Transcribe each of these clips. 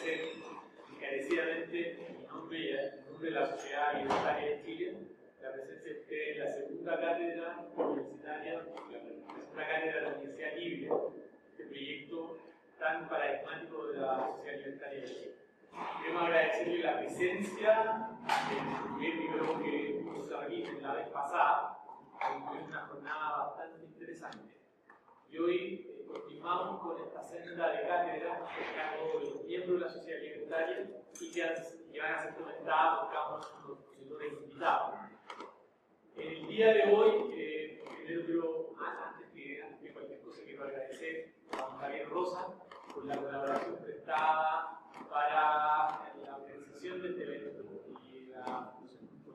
agradecer encarecidamente en nombre de la Sociedad Libertaria de Chile la presencia de ustedes en la segunda cátedra universitaria, la segunda cátedra de la Universidad Libre, este proyecto tan paradigmático de la Sociedad Libertaria de Chile. Queremos agradecerle la presencia del primer libro que nos realizó la vez pasada, que fue una jornada bastante interesante. Y hoy continuamos con esta senda de cátedra a cargo de los miembros de la Sociedad Libertaria y que van a ser comentadas por cada uno de los expositores invitados. El día de hoy, primero quiero, antes de cualquier cosa, quiero agradecer a Javier Rosa por la colaboración prestada para la organización de este evento y la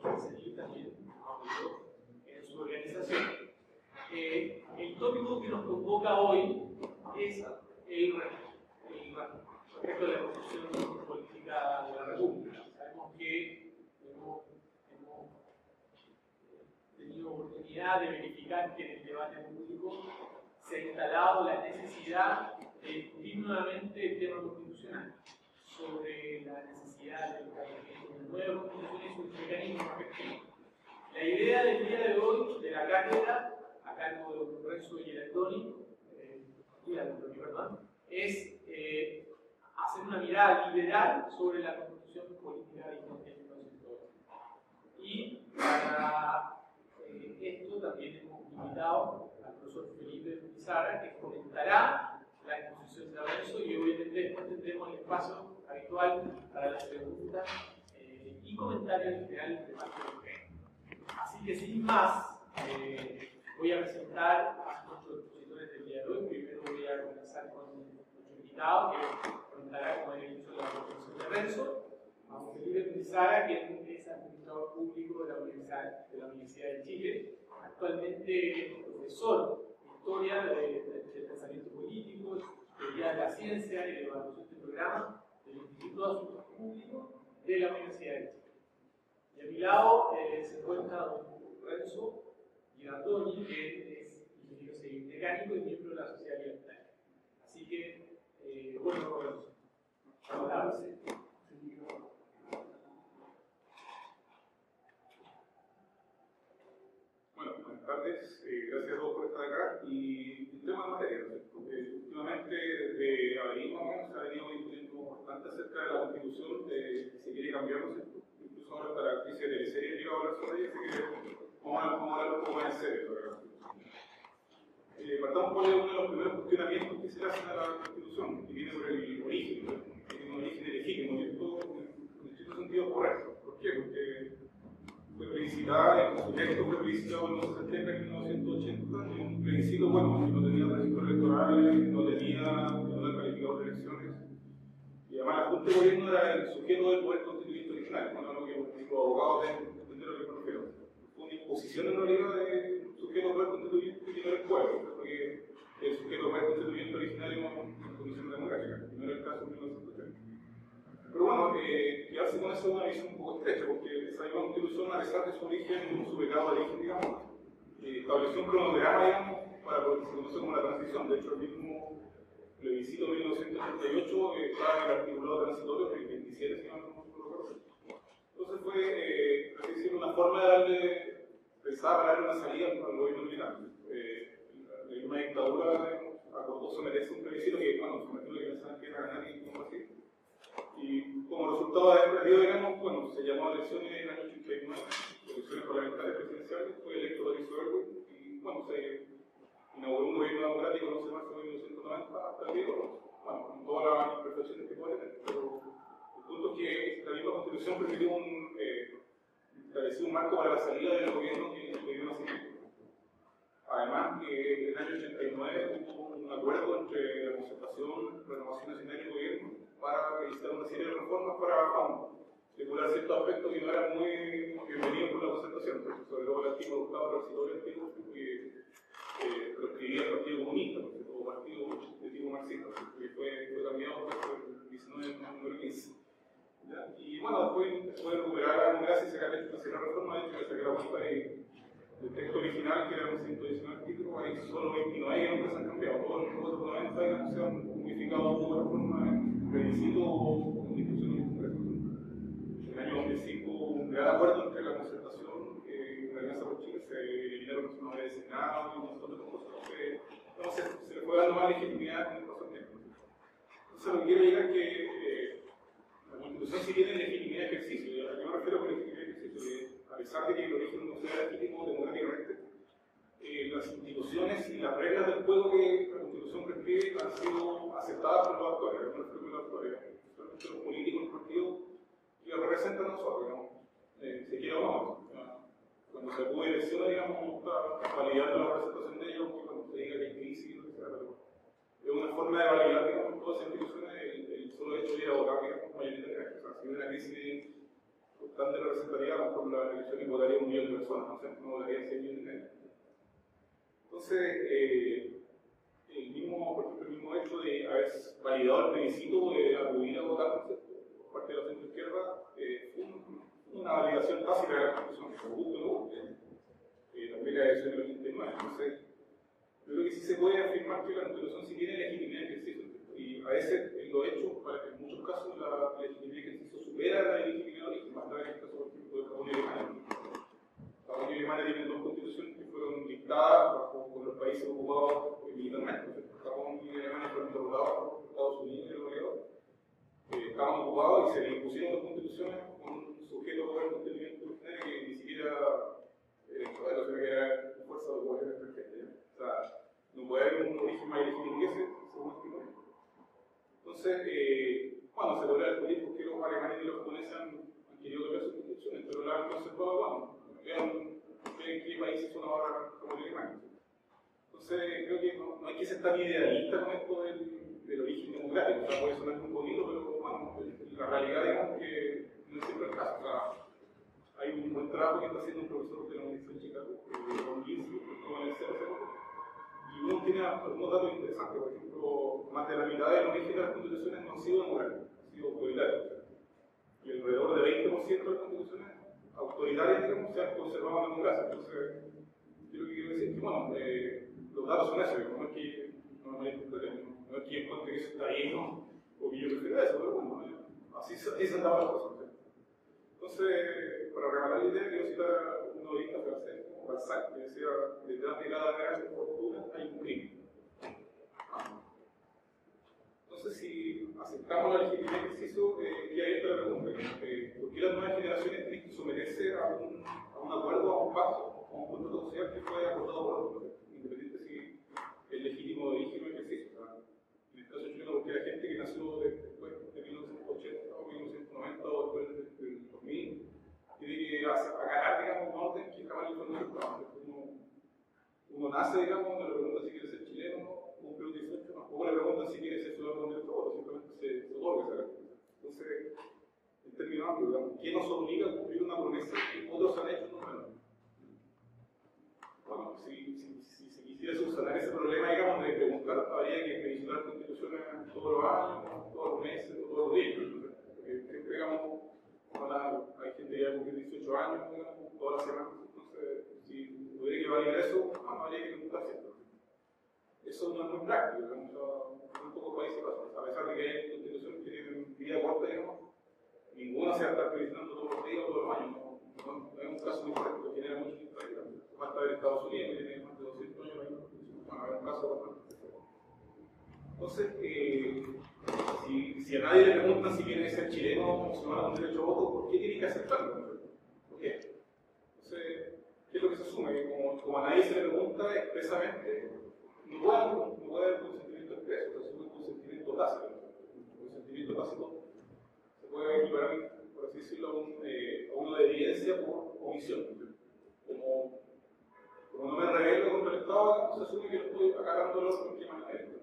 Fundación también apoyó en su organización. El tópico que nos convoca hoy es el respecto de la construcción política de la República. Sabemos que hemos tenido oportunidad de verificar que en el debate público se ha instalado la necesidad de discutir nuevamente el tema constitucional, sobre la necesidad del establecimiento de una nueva constitución y sus mecanismos respectivos. La idea del día de hoy de la cátedra, a cargo de don Renzo Giraldoni, es hacer una mirada liberal sobre la constitución política vigente en 1980. Y para esto también hemos invitado al profesor Felipe Pizarra, que comentará la exposición de Renzo, y obviamente después tendremos el espacio habitual para las preguntas y comentarios generales de parte de ustedes. Así que sin más, voy a presentar a nuestros expositores del día de hoy. Primero voy a comenzar con nuestro invitado, que comentará, como he dicho, la exposición de Renzo. A Felipe Pizarra, quien es administrador público de la Universidad de Chile. Actualmente es profesor de Historia del Pensamiento Político, Teoría de la Ciencia y de Evaluación de Programas del Instituto de Asuntos Públicos de la Universidad de Chile. Y a mi lado se encuentra don Renzo Giraldoni, que es ingeniero civil mecánico y miembro de la Sociedad Libertaria. Así que, bueno, Renzo. Hola. Buenas tardes, gracias a todos por estar acá y entremos en materia, porque últimamente desde abril más o menos se ha venido discutiendo bastante acerca de la Constitución, de si se quiere cambiar, ¿no? Incluso ahora hasta la crisis de teleserie llega a hablar sobre ella, así que vamos a hablar un poco más en serio sobre la Constitución. Partamos por uno de los primeros cuestionamientos que se le hacen a la Constitución, que viene por el origen, que tiene un origen legítimo, y esto en cierto sentido correcto. ¿Por qué? Porque fue plebiscitada, el sujeto fue plebiscitado en los 70 en 1980, y un plebiscito, bueno, que no tenía registros electorales, no tenía calificador de elecciones, y además la Junta de Gobierno era el sujeto del poder constituyente original, no lo que los abogados deben entender lo que me refiero. Fue una imposición en realidad del sujeto del poder constituyente que no era el pueblo, porque el sujeto del poder constituyente originario en condiciones democráticas, que no era el caso en 1980. Pero bueno, quedarse con eso es una visión un poco estrecha, porque esa misma Constitución, a pesar de su origen, su pecado de origen, digamos, estableció un cronograma, digamos, para lo que se conoce como la transición. De hecho, el mismo plebiscito de 1988 estaba en el articulado transitorio, el 27, si no me recuerdo. Entonces fue, así decirlo, una forma de darle, pensaba para darle una salida al gobierno militar. Una dictadura acordó someterse a un plebiscito que, bueno, sometió lo que pensaban que era ganar y no así. Y como resultado de este periodo, digamos, bueno, se llamó a elecciones en el año 89, elecciones parlamentarias presidenciales, fue electo Doris Orwell, y bueno, se inauguró un gobierno democrático el 11 de marzo de 1990 hasta el día de hoy, bueno, con todas las imperfecciones que puede tener, pero el punto es que esta misma constitución permitió estableció un marco para la salida del gobierno que dio nacimiento. Además, que en el año 89 hubo un acuerdo entre la Concertación, Renovación Nacional y el Gobierno para realizar una serie de reformas para regular ciertos aspectos que no eran muy bienvenidos por la Concertación, sobre todo el artículo octavo transitorio antiguo que proscribía el Partido Comunista, o partido de tipo marxista, que fue cambiado por el 19 de número 15. ¿Ya? Y bueno, después de recuperar la democracia y sacar esta serie de reformas, de hecho, que saqué la vuelta del texto original, que era un 119 artículos, hay solo 29 que nunca se han cambiado. Todos los otros 90 digamos, se han modificado de alguna forma en plebiscito o una discusión en el Congreso. En el año 2005 hubo un gran acuerdo entre la concertación y la Alianza por Chile, se eliminaron los nombres designados y un montón de cosas. Entonces se le fue dando más legitimidad con el paso del tiempo. Entonces lo que quiero llegar es que la Constitución sí tiene legitimidad de ejercicio. ¿Y a qué me refiero con legitimidad de ejercicio? Que a pesar de que el origen no sea legítimo democráticamente, las instituciones y las reglas del juego que la Constitución prescribe han sido aceptadas por los actores, no por los actores, solamente los políticos, los partidos que los representan a nosotros, ¿no? Se quiera o no. Cuando se acude a elecciones, digamos, está validando la representación de ellos, cuando se diga que hay crisis, no sé, pero es una forma de validar, digamos, todas las instituciones, el solo hecho de ir a votar, digamos, mayoritariamente. O sea, si hubiera una crisis constante representaría, a lo mejor la elección y votaría 1 millón de personas, no votarían 100 millones de gente. Entonces, por ejemplo, el mismo hecho de haber validado el plebiscito de acudir a votar por parte de la centroizquierda fue una validación tácita de la Constitución, que se guste o no guste, también la elección del 89. Entonces, yo creo que sí se puede afirmar que la Constitución sí tiene legitimidad de ejercicio, y a veces en los hechos, en muchos casos, la legitimidad de ejercicio supera la legitimidad original, basta en el caso, por ejemplo, de Japón y Alemania. Japón y Alemania tienen dos constituciones que fueron dictadas con los países ocupados militarmente. Japón y Alemania fueron derrotados por Estados Unidos y el aliados. Estaban ocupados y se le impusieron dos constituciones con un sujeto de gobierno constitucional que ni siquiera era poder, o sea, que era fuerza de gobierno extranjero. O sea, no puede haber un origen más ilegítimo que ese, según este momento. Entonces, bueno, se logra el político que los alemanes y los japoneses han querido cambiar sus constituciones, pero la han conservado, bueno, vean qué países son ahora como Alemania. Entonces, creo que no hay que ser tan idealista con esto del origen democrático. O sea, puede sonar muy bonito, pero bueno, la realidad, digamos, que no es siempre el caso. O sea, hay un buen trabajo que está haciendo un profesor de la Universidad de Chicago, Ron Lindsay, como en el CRC, y uno tiene algunos datos interesantes. Por ejemplo, más de la mitad del origen de las constituciones no han sido democráticas, han sido autoritarias. Y alrededor del 20% de las constituciones autoritarias, digamos, se han conservado en democracia. Entonces, yo lo que quiero decir es que, bueno, los datos son esos, no es que no es que encuentre que eso está ahí, ¿no? O que yo prefiero eso, pero bueno, así se han dado las cosas. Entonces, para rematar la idea, quiero citar un novelista francés, Balzac, que decía: detrás de cada gran fortuna hay un crimen. Entonces, si aceptamos la legitimidad de ejercicio, ya hay esta pregunta: ¿por qué las nuevas generaciones tienen que someterse a un acuerdo, a un pacto, a un contrato social que fue acordado por otros, independiente si es legítimo de origen o ejercicio? O sea, en el caso chileno, porque la gente que nació después de 1980 o 1990 o después del 2000 tiene que acatar, digamos, un orden que jamás le fue notificado. Uno nace, digamos, no le pregunta si quiere ser chileno, cumple los 18, tampoco le preguntan si quiere ser ciudadano del derecho a voto, simplemente se otorga esa característica. Entonces, en términos amplios, digamos, ¿quién nos obliga a cumplir una promesa que otros han hecho nosotros? Bueno, si se quisiera subsanar ese problema, digamos, de preguntar, habría que revisar constituciones todos los años, todos los meses, todos los días. Siempre, digamos, hay gente que ya cumple 18 años, digamos, todas las semanas. Entonces, si hubiera que validar eso, habría que preguntar siempre. Eso no es muy práctico, digamos, en pocos países pasa. A pesar de que hay constituciones que tienen vida corta, digamos, ninguna se va a estar revisando todos los días o todos los años. No es un caso muy práctico, que genera mucho interés. Basta ver Estados Unidos, que tiene más de 200 años ahí. Bueno, es un caso bastante. Entonces, si a nadie le preguntan si quiere ser chileno o ciudadano con derecho a voto, ¿por qué tiene que aceptarlo? ¿Por qué? Entonces, ¿qué es lo que se asume? Como a nadie se le pregunta expresamente, no puede haber consentimiento expreso, se asume un consentimiento tácito. El consentimiento tácito se puede equiparar, por así decirlo, a una evidencia por omisión. Como no me rebelo contra el Estado, se asume que lo estoy acatando el orden que maneja esto.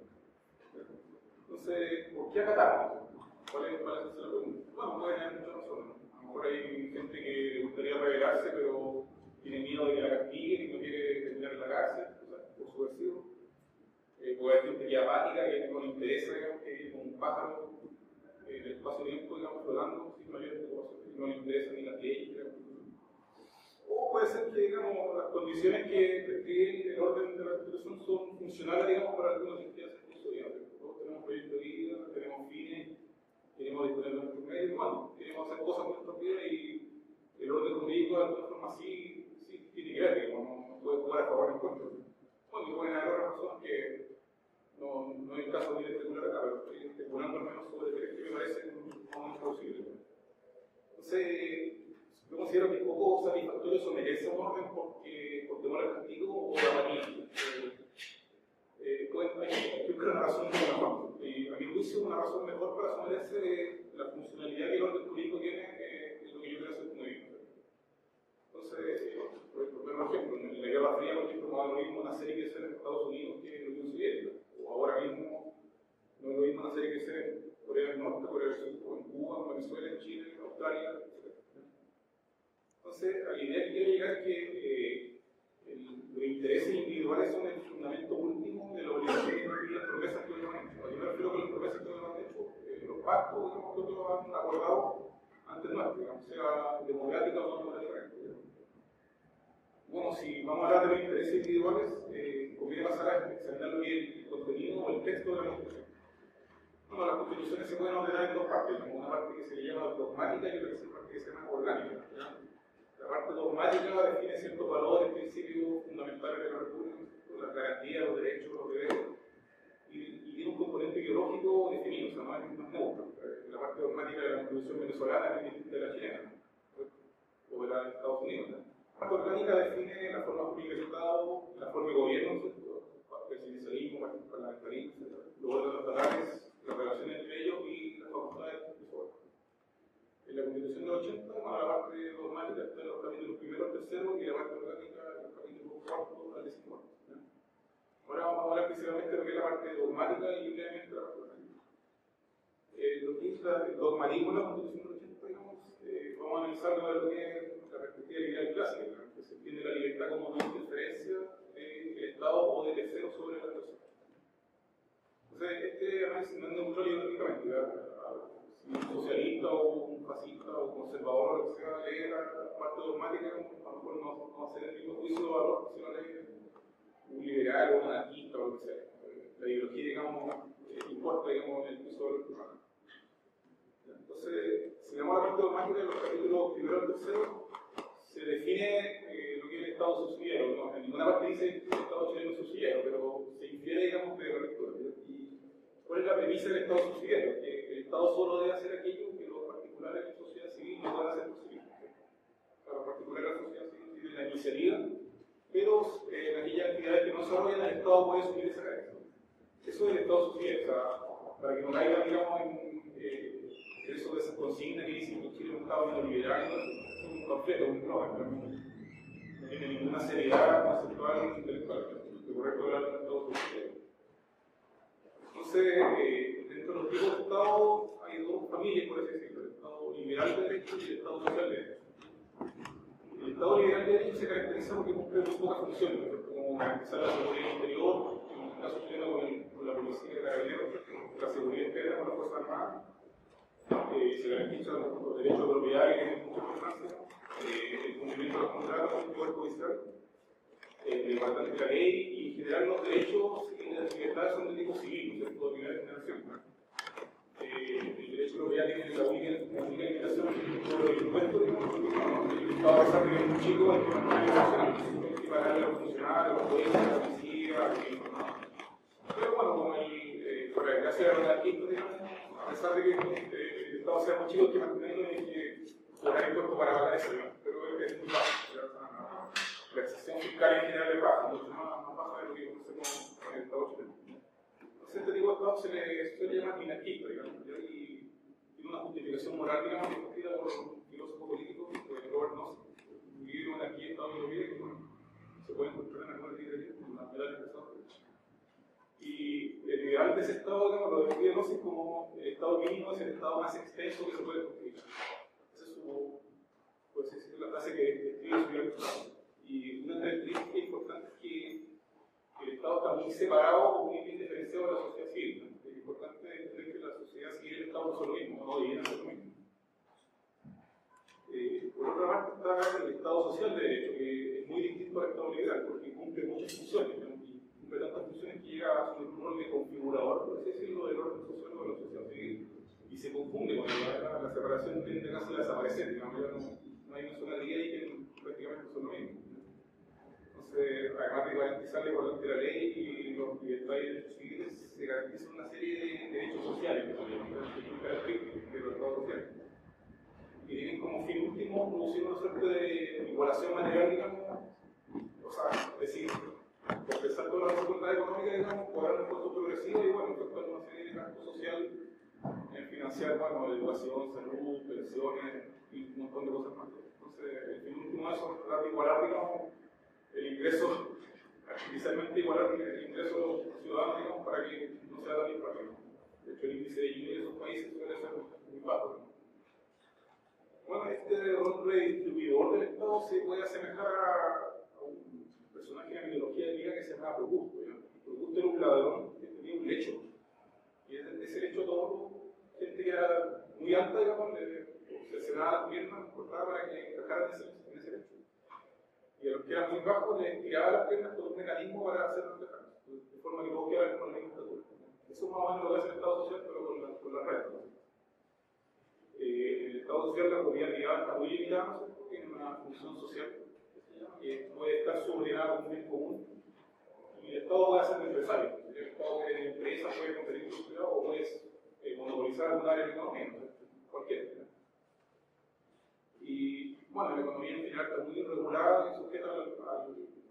Entonces, ¿por qué acatarlo? ¿Cuál es la pregunta? Bueno, pueden haber muchas razones. A lo mejor hay gente que le gustaría rebelarse, pero tiene miedo de que la castiguen y no quiere terminar en la cárcel, por subversivo. Puede haber gente que es apática, que no le interesa, digamos, que es como un pájaro en el espacio-tiempo, digamos, flotando, sin mayor preocupación, no le interesan ni las leyes, digamos. O puede ser que, digamos, las condiciones que prescriben el orden de la Constitución son funcionales, digamos, para algunas entidades incluso, digamos. Todos tenemos proyectos de vida, tenemos fines, queremos forma sí tiene que ver, digamos, no puede jugar a favor o en contra. Bueno, y pueden haber otras razones que no hay caso de especular acá, pero estoy especulando al menos sobre tres que me parecen más plausibles. Entonces, yo considero que es poco satisfactorio someterse a un orden por temor al castigo o la apatía. Hay que buscar una razón mejor. Y a mi juicio, una razón mejor para someterse es la funcionalidad que el orden jurídico tiene en lo que yo creo hacer como bien. Entonces, por ejemplo, en la Guerra Fría, por ejemplo, no es lo mismo una serie que ser en Estados Unidos que en la Unión Soviética. O ahora mismo, no es lo mismo una serie que ser en Corea del Norte, Corea del Sur, o en Cuba, en Venezuela, en Chile, en Australia, etc. Entonces, la idea que quiero llegar es que los intereses individuales son el fundamento último de la obligación y las promesas que otros han hecho. Yo me refiero con las promesas que otros han hecho, los pactos que otros han acordado antes nuestro, digamos, sea democrática o no democrática. Bueno, si vamos a hablar de los intereses individuales, conviene pasar a examinar el contenido o el texto de la Constitución. Bueno, las constituciones se pueden ordenar en dos partes, una parte que se le llama dogmática y otra parte que se llama orgánica. La parte dogmática define ciertos valores, principios fundamentales de la República, las garantías, los derechos, los deberes, y tiene un componente ideológico definido, o sea, no es neutro. La parte dogmática de la Constitución venezolana es distinta de la chilena, o de la de Estados Unidos. La parte orgánica define la forma jurídica del Estado, la forma de gobierno, presidencialismo, parlamentarismo, etc. Los órganos estatales, las relaciones entre ellos y las facultades de su órgano. En la Constitución del 80, la parte dogmática está en los capítulos primero al tercero y la parte orgánica en los capítulos cuarto al 14. Ahora vamos a hablar principalmente de lo que es la parte dogmática y brevemente la parte orgánica. Lo que es el dogmatismo en la Constitución del 80, digamos, vamos a analizarlo de lo que es la perspectiva liberal clásica, que se entiende la libertad como una interferencia del Estado o de terceros sobre la persona. Entonces, este análisis no es neutral ideológicamente, si un socialista o un fascista o un conservador o lo que sea lee la parte dogmática, a lo mejor no va a ser el mismo juicio de valor si no lee un liberal o un anarquista o lo que sea. La ideología, digamos, importa, digamos, en el juicio de valor humano. Entonces, si vemos la parte dogmática, en los capítulos primero al tercero, se define lo que es el Estado subsidiario. ¿No? En ninguna parte dice que el Estado chileno es subsidiario, pero se infiere, digamos, de la lectura. ¿Y cuál es la premisa del Estado subsidiario? Que el Estado solo debe hacer aquello que los particulares de la sociedad civil no pueden hacer por sí mismos. Para los particulares de la sociedad civil tienen la iniciativa, pero en aquellas actividades que no se desarrollan, el Estado puede asumir esa carga. Eso es el Estado subsidiario. O sea, para que no caiga, digamos, en eso de esas consignas que dicen que Chile es un Estado neoliberal, es un completo, no tiene ninguna seriedad conceptual ni intelectual, que correcto hablar del Estado subsidiario. Entonces, dentro de los tipos de Estado hay dos familias, por así decirlo: el Estado liberal de derecho y el Estado social de derecho. El Estado liberal de derecho se caracteriza porque cumple muy pocas funciones, como garantizar la seguridad interior, en el caso chileno con la policía y carabineros, la seguridad interna con las Fuerzas Armadas. Se garantizan los derechos de propiedad que tienen mucha importancia, el cumplimiento de los contratos, el poder judicial, la igualdad de la ley y en general los derechos y las libertades son de tipo civil, no de primera generación. El derecho de propiedad tiene la única limitación sobre los impuestos, el Estado a pesar de que es muy chico, hay que mantener hay que pagarle a los funcionarios, a los jueces, a la policía, pero bueno, como por la desgracia de los anarquistas, a pesar de que el Estado sea muy chico, hay que mantenerlo y hay que cobrar impuestos para pagar eso, ¿no? Pero es muy bajo. La excepción fiscal en general es baja, mucho más baja de lo que conocemos en el Estado chileno. Entonces, este tipo de Estado se le suele llamar minarquista, digamos, y tiene una justificación moral, digamos, discutida por un filósofo político, Robert Nozick, un libro de aquí en Estados Unidos, que se puede encontrar en algunas librerías, en las medallas de Estados Unidos. Y el ideal de ese Estado, digamos, lo define Nozick como el Estado mínimo, es el Estado más extenso que se puede justificar. Esa es su, pues, es la frase que describe su libertad. Y una característica importante es que el Estado está muy separado o muy bien diferenciado de la sociedad civil, ¿no? Es importante entender que la sociedad civil y el Estado no son lo mismo, no deberían ser lo mismo. Por otra parte está el Estado social de derecho, que es muy distinto al Estado liberal, porque cumple muchas funciones, ¿no? Y cumple tantas funciones que llega a asumir un rol de configurador, por así decirlo, del orden social o de la sociedad civil, y se confunde cuando la separación tiende casi a desaparecer, digamos, ya no hay nacionalidad y que prácticamente lo mismo. Entonces, además de garantizar la igualdad de la ley y los libertades y derechos civiles, se garantizan una serie de derechos sociales que son características de los estados sociales. Y tienen como fin último producir una suerte de igualación material, digamos, o sea, es decir, compensar toda la desigualdad económica, digamos, cobrar un esfuerzo progresivo y, bueno, efectuar una serie de gastos sociales en financiar, bueno, educación, salud, pensiones y un montón de cosas más. Entonces, el fin último de eso es tratar de igualar, digamos, el ingreso, artificialmente igualar el ingreso de los ciudadanos, digamos, para que no sea tan inferior. De hecho, el índice de Gini de esos países suele ser muy bajo, ¿no? Bueno, este rol redistribuidor del Estado se puede asemejar a un personaje de la mitología griega que se llama Procusto. Procusto era un ladrón que tenía un lecho. Y desde ese lecho todo, gente que era muy alta, digamos, le cercenaba las piernas, cortaba para que encajaran en ese lecho. Y a los que eran muy bajos les tiraba las piernas con un mecanismo para hacerlos encajar. De forma que todos quedaran con la misma estatura. Eso es más o menos lo que hace el Estado social, pero con la red. En el Estado social la comunidad privada está muy limitada, ¿no? Porque tiene una función social que puede estar subordinada a un bien común. Y el Estado puede ser empresario. El Estado de empresa puede conferir propiedad o puede monopolizar algún área de la economía, ¿no? Cualquiera. Y bueno, la economía en general está muy regulada y sujeta al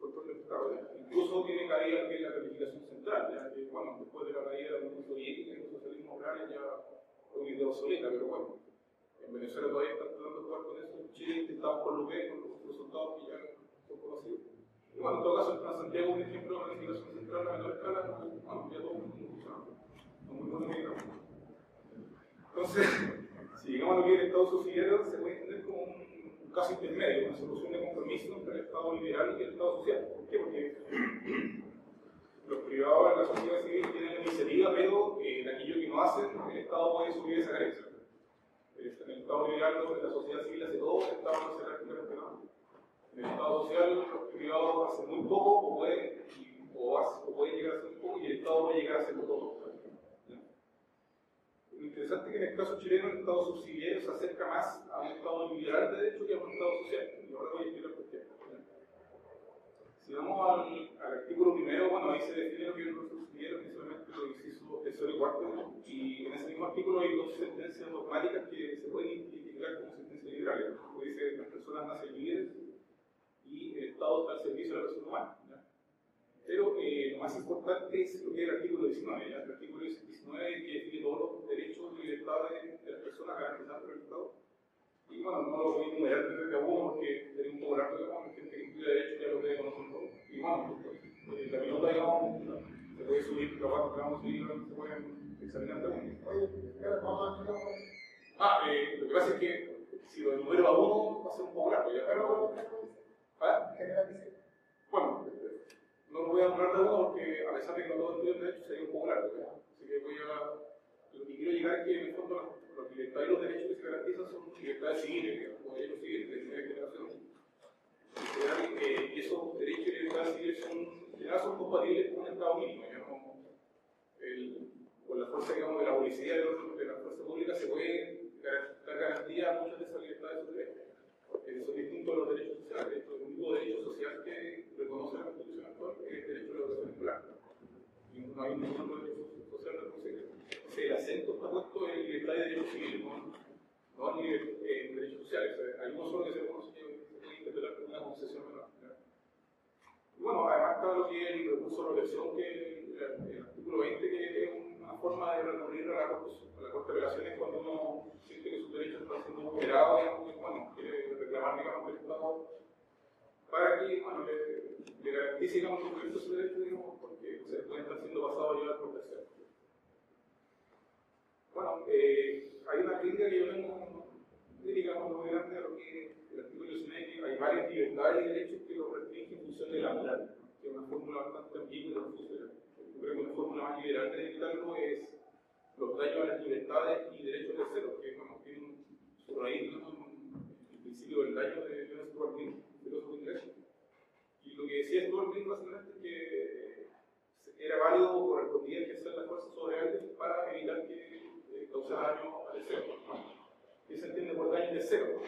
control del Estado. Incluso tiene caída que es la planificación central, ya que bueno, después de la caída de la Unión Soviética, el socialismo real ya fue una idea obsoleta, pero bueno. En Venezuela todavía están tratando de jugar con eso. En Chile intentamos con Luque, con los resultados que ya son conocidos. Y bueno, en todo caso, en Santiago, un ejemplo de planificación central a menor escala, bueno, ya todo el mundo funciona. Son muy buenos medicamentos. Entonces, si digamos lo que es el Estado subsidiario, se puede entender como un caso intermedio, una solución de compromiso entre el Estado liberal y el Estado social. ¿Por qué? Porque los privados de la sociedad civil tienen la iniciativa, pero en aquello que no hacen, el Estado puede subir esa carencia. En el Estado liberal, la sociedad civil hace todo, el Estado no hace prácticamente nada. En el Estado social, los privados hacen muy poco, o pueden llegar a hacer muy poco, y el Estado puede llegar a hacer todo. Lo interesante es que en el caso chileno, el Estado subsidiario se acerca más a un Estado liberal de derecho que a un Estado social. Y ahora voy a explicar por qué. Si vamos al artículo primero, bueno, ahí se define lo que es el subsidiario, principalmente los incisos tercero y cuarto, y en ese mismo artículo hay dos sentencias dogmáticas que se pueden identificar como sentencias liberales. Como dice, las personas nacen libres y el Estado está al servicio de la persona humana. ¿Ya? Pero lo más importante es lo que es el artículo 19. ¿Ya? El artículo 19 que define todos los derechos y libertades de las personas garantizados por el Estado. Y bueno, no lo voy a enumerar desde a uno porque sería un poco largo, digamos, la gente que incluye derechos ya lo debe conocer todo. Y bueno, la pelota, digamos, se puede subir, lo vamos a subir, se pueden examinar también. Lo que pasa es que si lo enumero a uno va a ser un poco largo, ya, pero... Bueno, no lo voy a enumerar de uno porque a pesar de que no lo estudian de derecho sería un poco largo, ¿ya? Así que lo que quiero llegar es que en el fondo los libertades y los derechos que se garantizan son libertades civiles, digamos, como derechos civiles de primera generación. Y esos derechos y libertades civiles son compatibles con un Estado mínimo, ¿ya? Con la fuerza, digamos, de la policía de la fuerza pública se puede dar garantía a muchas de esas libertades y derechos. Son distintos a los derechos sociales. El único derecho social que reconoce la Constitución actual es el derecho a la educación escolar. Y no hay ningún otro derecho social reconocido. El acento está puesto en libertad y derechos civiles, no en derechos sociales. Hay uno solo que se reconoce que se puede interpretar como una concesión menor. Y bueno, además está lo que es el recurso de elección, que el artículo 20, que es una forma de recurrir a la Corte de Apelaciones cuando uno siente que sus derechos están siendo vulnerados y bueno, quiere reclamar, digamos, del Estado para que, bueno, le garantice, digamos, el cumplimiento de sus derechos, digamos, porque se pueden estar siendo pasados ya por terceros. Bueno, hay una crítica que yo tengo, muy grande a lo que el artículo 19, que hay varias libertades y derechos que lo restringen en función de la moral, que es una fórmula bastante ambigua y confusa. Yo creo que una fórmula más liberal de evitarlo es los daños a las libertades y derechos terceros, que bueno, tienen su raíz, ¿no?, en el principio del daño de John Stuart Mill, filósofo inglés. Y lo que decía Stuart Mill básicamente es que era válido o correspondía ejercer la fuerza sobre alguien para evitar que causara daño al tercero. ¿Qué se entiende por daño tercero?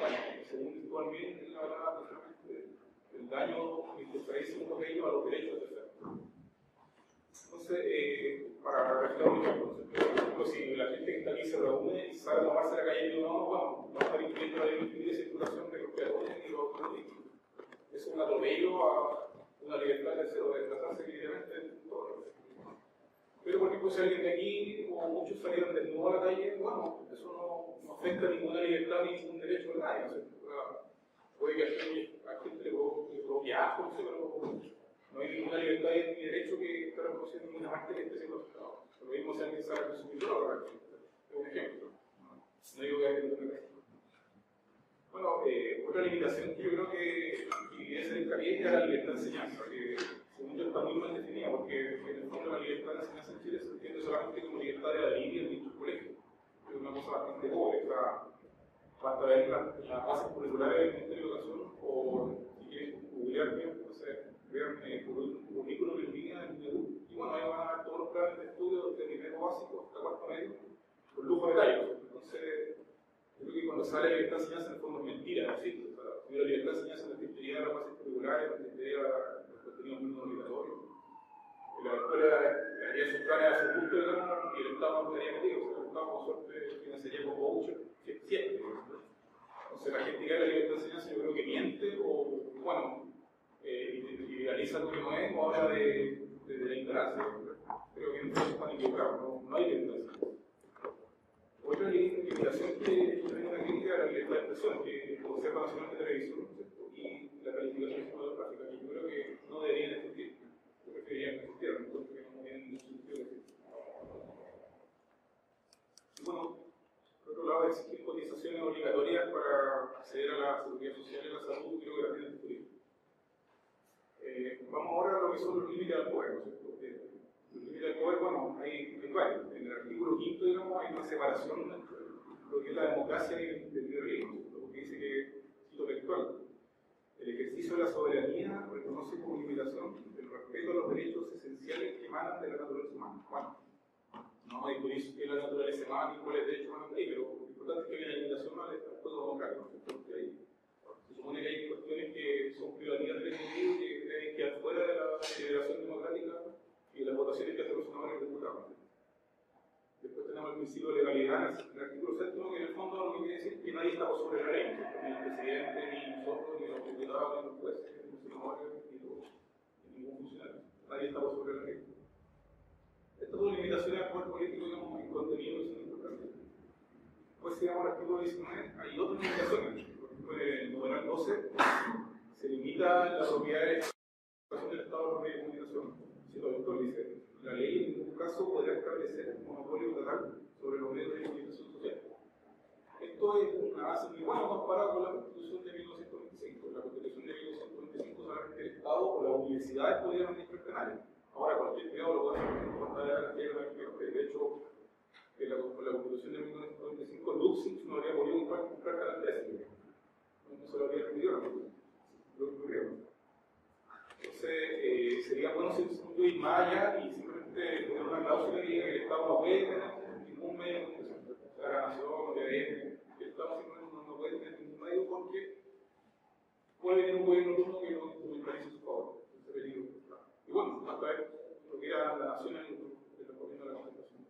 Según Stuart Mill, él hablaba precisamente el daño que se hizo un pequeño a los derechos de terceros. Entonces, para reflejar un ejemplo, por ejemplo, si la gente que está aquí se reúne y sale a tomarse la calle de uno, bueno, va a estar incluyendo la libre circulación de los peatones y los políticos. Es un atropello a una libertad de tercero, de desplazarse libremente en todo el. Pero, por ejemplo, si alguien de aquí o muchos salieron desnudos a la calle, bueno, eso no afecta ninguna libertad ni ningún derecho de nadie. Puede que a gente le provoque asco, no sé, pero no hay ninguna libertad ni derecho que esté reconociendo ninguna parte que esté siendo afectado. Lo mismo si alguien sale a consumir droga, es un ejemplo. No digo que hay que tener esto. Bueno, otra limitación que yo creo que debe ser hincapié es la libertad de enseñanza, que según yo está muy mal definida, porque en el fondo la libertad de enseñanza en Chile se entiende solamente como libertad de la línea en dichos colegios. Es una cosa bastante pobre, o sea, basta ver las bases curriculares del Ministerio de Educación o si quieren googlear bien, vean currículum en línea en Edu, y bueno, ahí van a ver todos los planes de estudio desde primero básico hasta cuarto medio, con lujo de detalles. Entonces, yo creo que cuando sale la libertad de enseñanza en el fondo es mentira, ¿no es cierto? O sea, si la libertad de enseñanza no existiría las bases curriculares, no existiría los contenidos mínimos obligatorios. La escuela haría sus planes a su gusto, digamos, y el Estado no estaría metido. O sea, el Estado, con suerte, financiaría con voucher, siempre. Entonces, la gente que habla de libertad de enseñanza, yo creo que miente o, bueno, idealiza lo que no es o habla de la ignorancia. Creo que en eso están equivocados, no hay libertad de enseñanza. Otra limitación que yo tengo una crítica a la libertad de expresión, que el Consejo Nacional de Televisión y la calificación cinematográfica, que yo creo que no deberían existir. Yo preferiría que existieran, porque no tienen mucho sentido que existan. Y bueno, por otro lado, exigir cotizaciones obligatorias para acceder a la seguridad social y a la salud, creo que la tienen que estudiar. Vamos ahora a lo que son los límites al poder, ¿no es cierto? Los límites del poder, bueno, hay varios. En el artículo 5, digamos, hay una separación entre lo que es la democracia y el liberalismo, porque dice que, cito textual, el ejercicio de la soberanía reconoce como limitación el respeto a los derechos esenciales que emanan de la naturaleza humana. Bueno, no discutir qué es la naturaleza humana y cuáles derechos emanan de ahí, pero lo importante es que hay una limitación al juego democrático, porque ahí se supone que hay cuestiones que son privacidad del individuo que deben quedar fuera de la deliberación democrática y las votaciones que hace los senadores y diputados. Después tenemos el principio de legalidad en el artículo 7, que en el fondo lo que quiere decir es que nadie está por sobre la ley, ni el presidente, ni nosotros, ni los diputados, ni los jueces, ni los senadores, ni ningún funcionario. Nadie está por sobre la ley. Estas dos limitaciones al poder político, digamos, en contenido que son importantes. Después, si vamos al artículo 19, hay otras limitaciones. Por ejemplo, en el numeral 12 se limita la propiedad de la del Estado de los medios de comunicación. Si el doctor dice, la ley en ningún caso podrá establecer un monopolio total sobre los medios de comunicación social. Esto es una base muy buena comparado con la Constitución de 1925. La Constitución de 1925 solamente el Estado o las universidades podían administrar penales. Ahora cualquier privado lo puede hacer con pantalla de hecho, con la Constitución de 1995, Luxich no habría podido comprar canales. No se lo habría permitido la Constitución. Lo ocurrió. Entonces, sería bueno ir más allá y simplemente poner una cláusula que diga que el Estado no puede tener ningún medio de comunicación. O sea, la nación, el Estado simplemente no puede tener ningún medio porque puede venir un gobierno turno que no instrumentalice su favor. Ese peligro. Y bueno, hasta ver lo que era la nación en el gobierno de la concentración.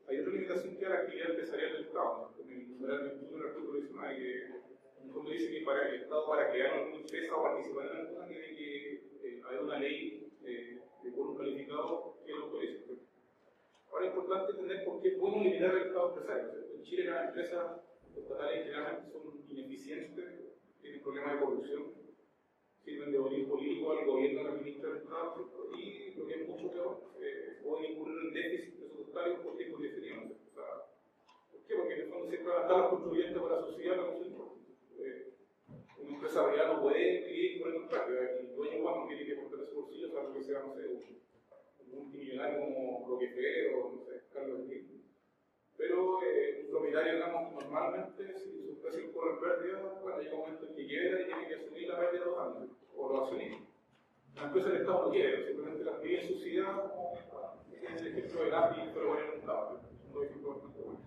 Hay otra limitación que es la actividad empresarial del Estado. En el numeral 21 del artículo 19, que en el fondo dice que para el Estado, para crear alguna empresa o participar en alguna, tiene que haber una ley de quórum calificado que lo autorice. Ahora es importante entender por qué es bueno limitar el Estado empresario. En Chile las empresas estatales generalmente son ineficientes, tienen problemas de corrupción, sirven de origen político al gobierno que administra el Estado, y lo que es mucho peor, pueden incurrir en déficit presupuestario por tiempos definidos. O sea, ¿por qué? Porque en el fondo siempre van a estar los contribuyentes para subsidiar la consumo. Una empresa privada no puede vivir por el contrario. El dueño no tiene que cortar su bolsillo, salvo que sea, no sé, un multimillonario como Rockefeller o, no sé, Carlos Slim. Pero un propietario, digamos, normalmente, si su empresa corre pérdida, bueno, llega un momento en que quiebra y tiene que asumir la pérdida totalmente, o los accionistas. La empresa del Estado no quiere, simplemente las pide subsidiadas, como es el ejemplo del API, pero bueno, en un Estado. Son dos ejemplos bastante buenos.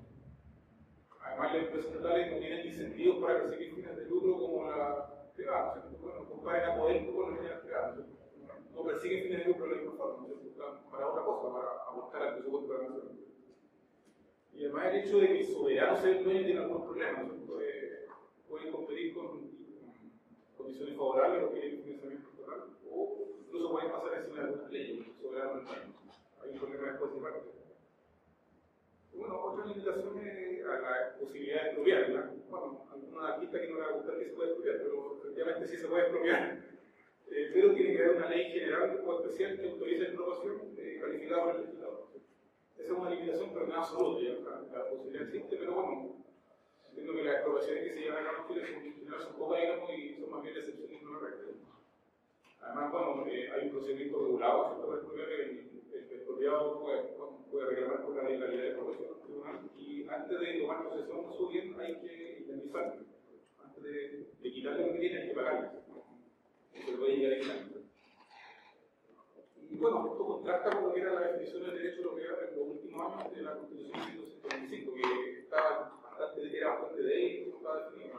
Además, las empresas estatales no tienen incentivo incentivos para perseguir fines de lucro como la privada, ¿cierto? Bueno, comparen a poder con las entidades privadas, no persiguen fines de lucro de la misma forma, ¿cierto? Para otra cosa, para aportar al presupuesto de la nación. Y además el hecho de que el soberano sea el dueño tiene algunos problemas, ¿cierto? Pueden competir con condiciones favorables a los que tienen financiamiento estatal, o incluso pueden pasar encima de algunas leyes, el soberano no está. Hay un problema después de parte. Bueno, otra limitación es a la posibilidad de expropiar, ¿verdad? Bueno, alguna artista que no le va a gustar que se pueda expropiar, pero efectivamente sí se puede expropiar. Pero tiene que haber una ley general o especial que autorice la expropiación calificada por el legislador. Esa es una limitación, pero no es absoluta, ya la posibilidad existe, pero bueno, entiendo que las expropiaciones que se llevan a cabo en Chile son pocas, digamos, y son más bien la excepción y no la regla. Además, bueno, hay un procedimiento regulado, ¿cierto? Para expropiar, el expropiado puede reclamar por la legalidad de la expropiación al tribunal, y antes de tomar posesión de su bien hay que indemnizarlo. Antes de quitarle lo que tiene hay que pagarle. Se lo puede llegar a quitar. Y bueno, esto contrasta con lo que era la definición del derecho europeo en los últimos años de la Constitución de 1925, que era bastante débil, no estaba definido.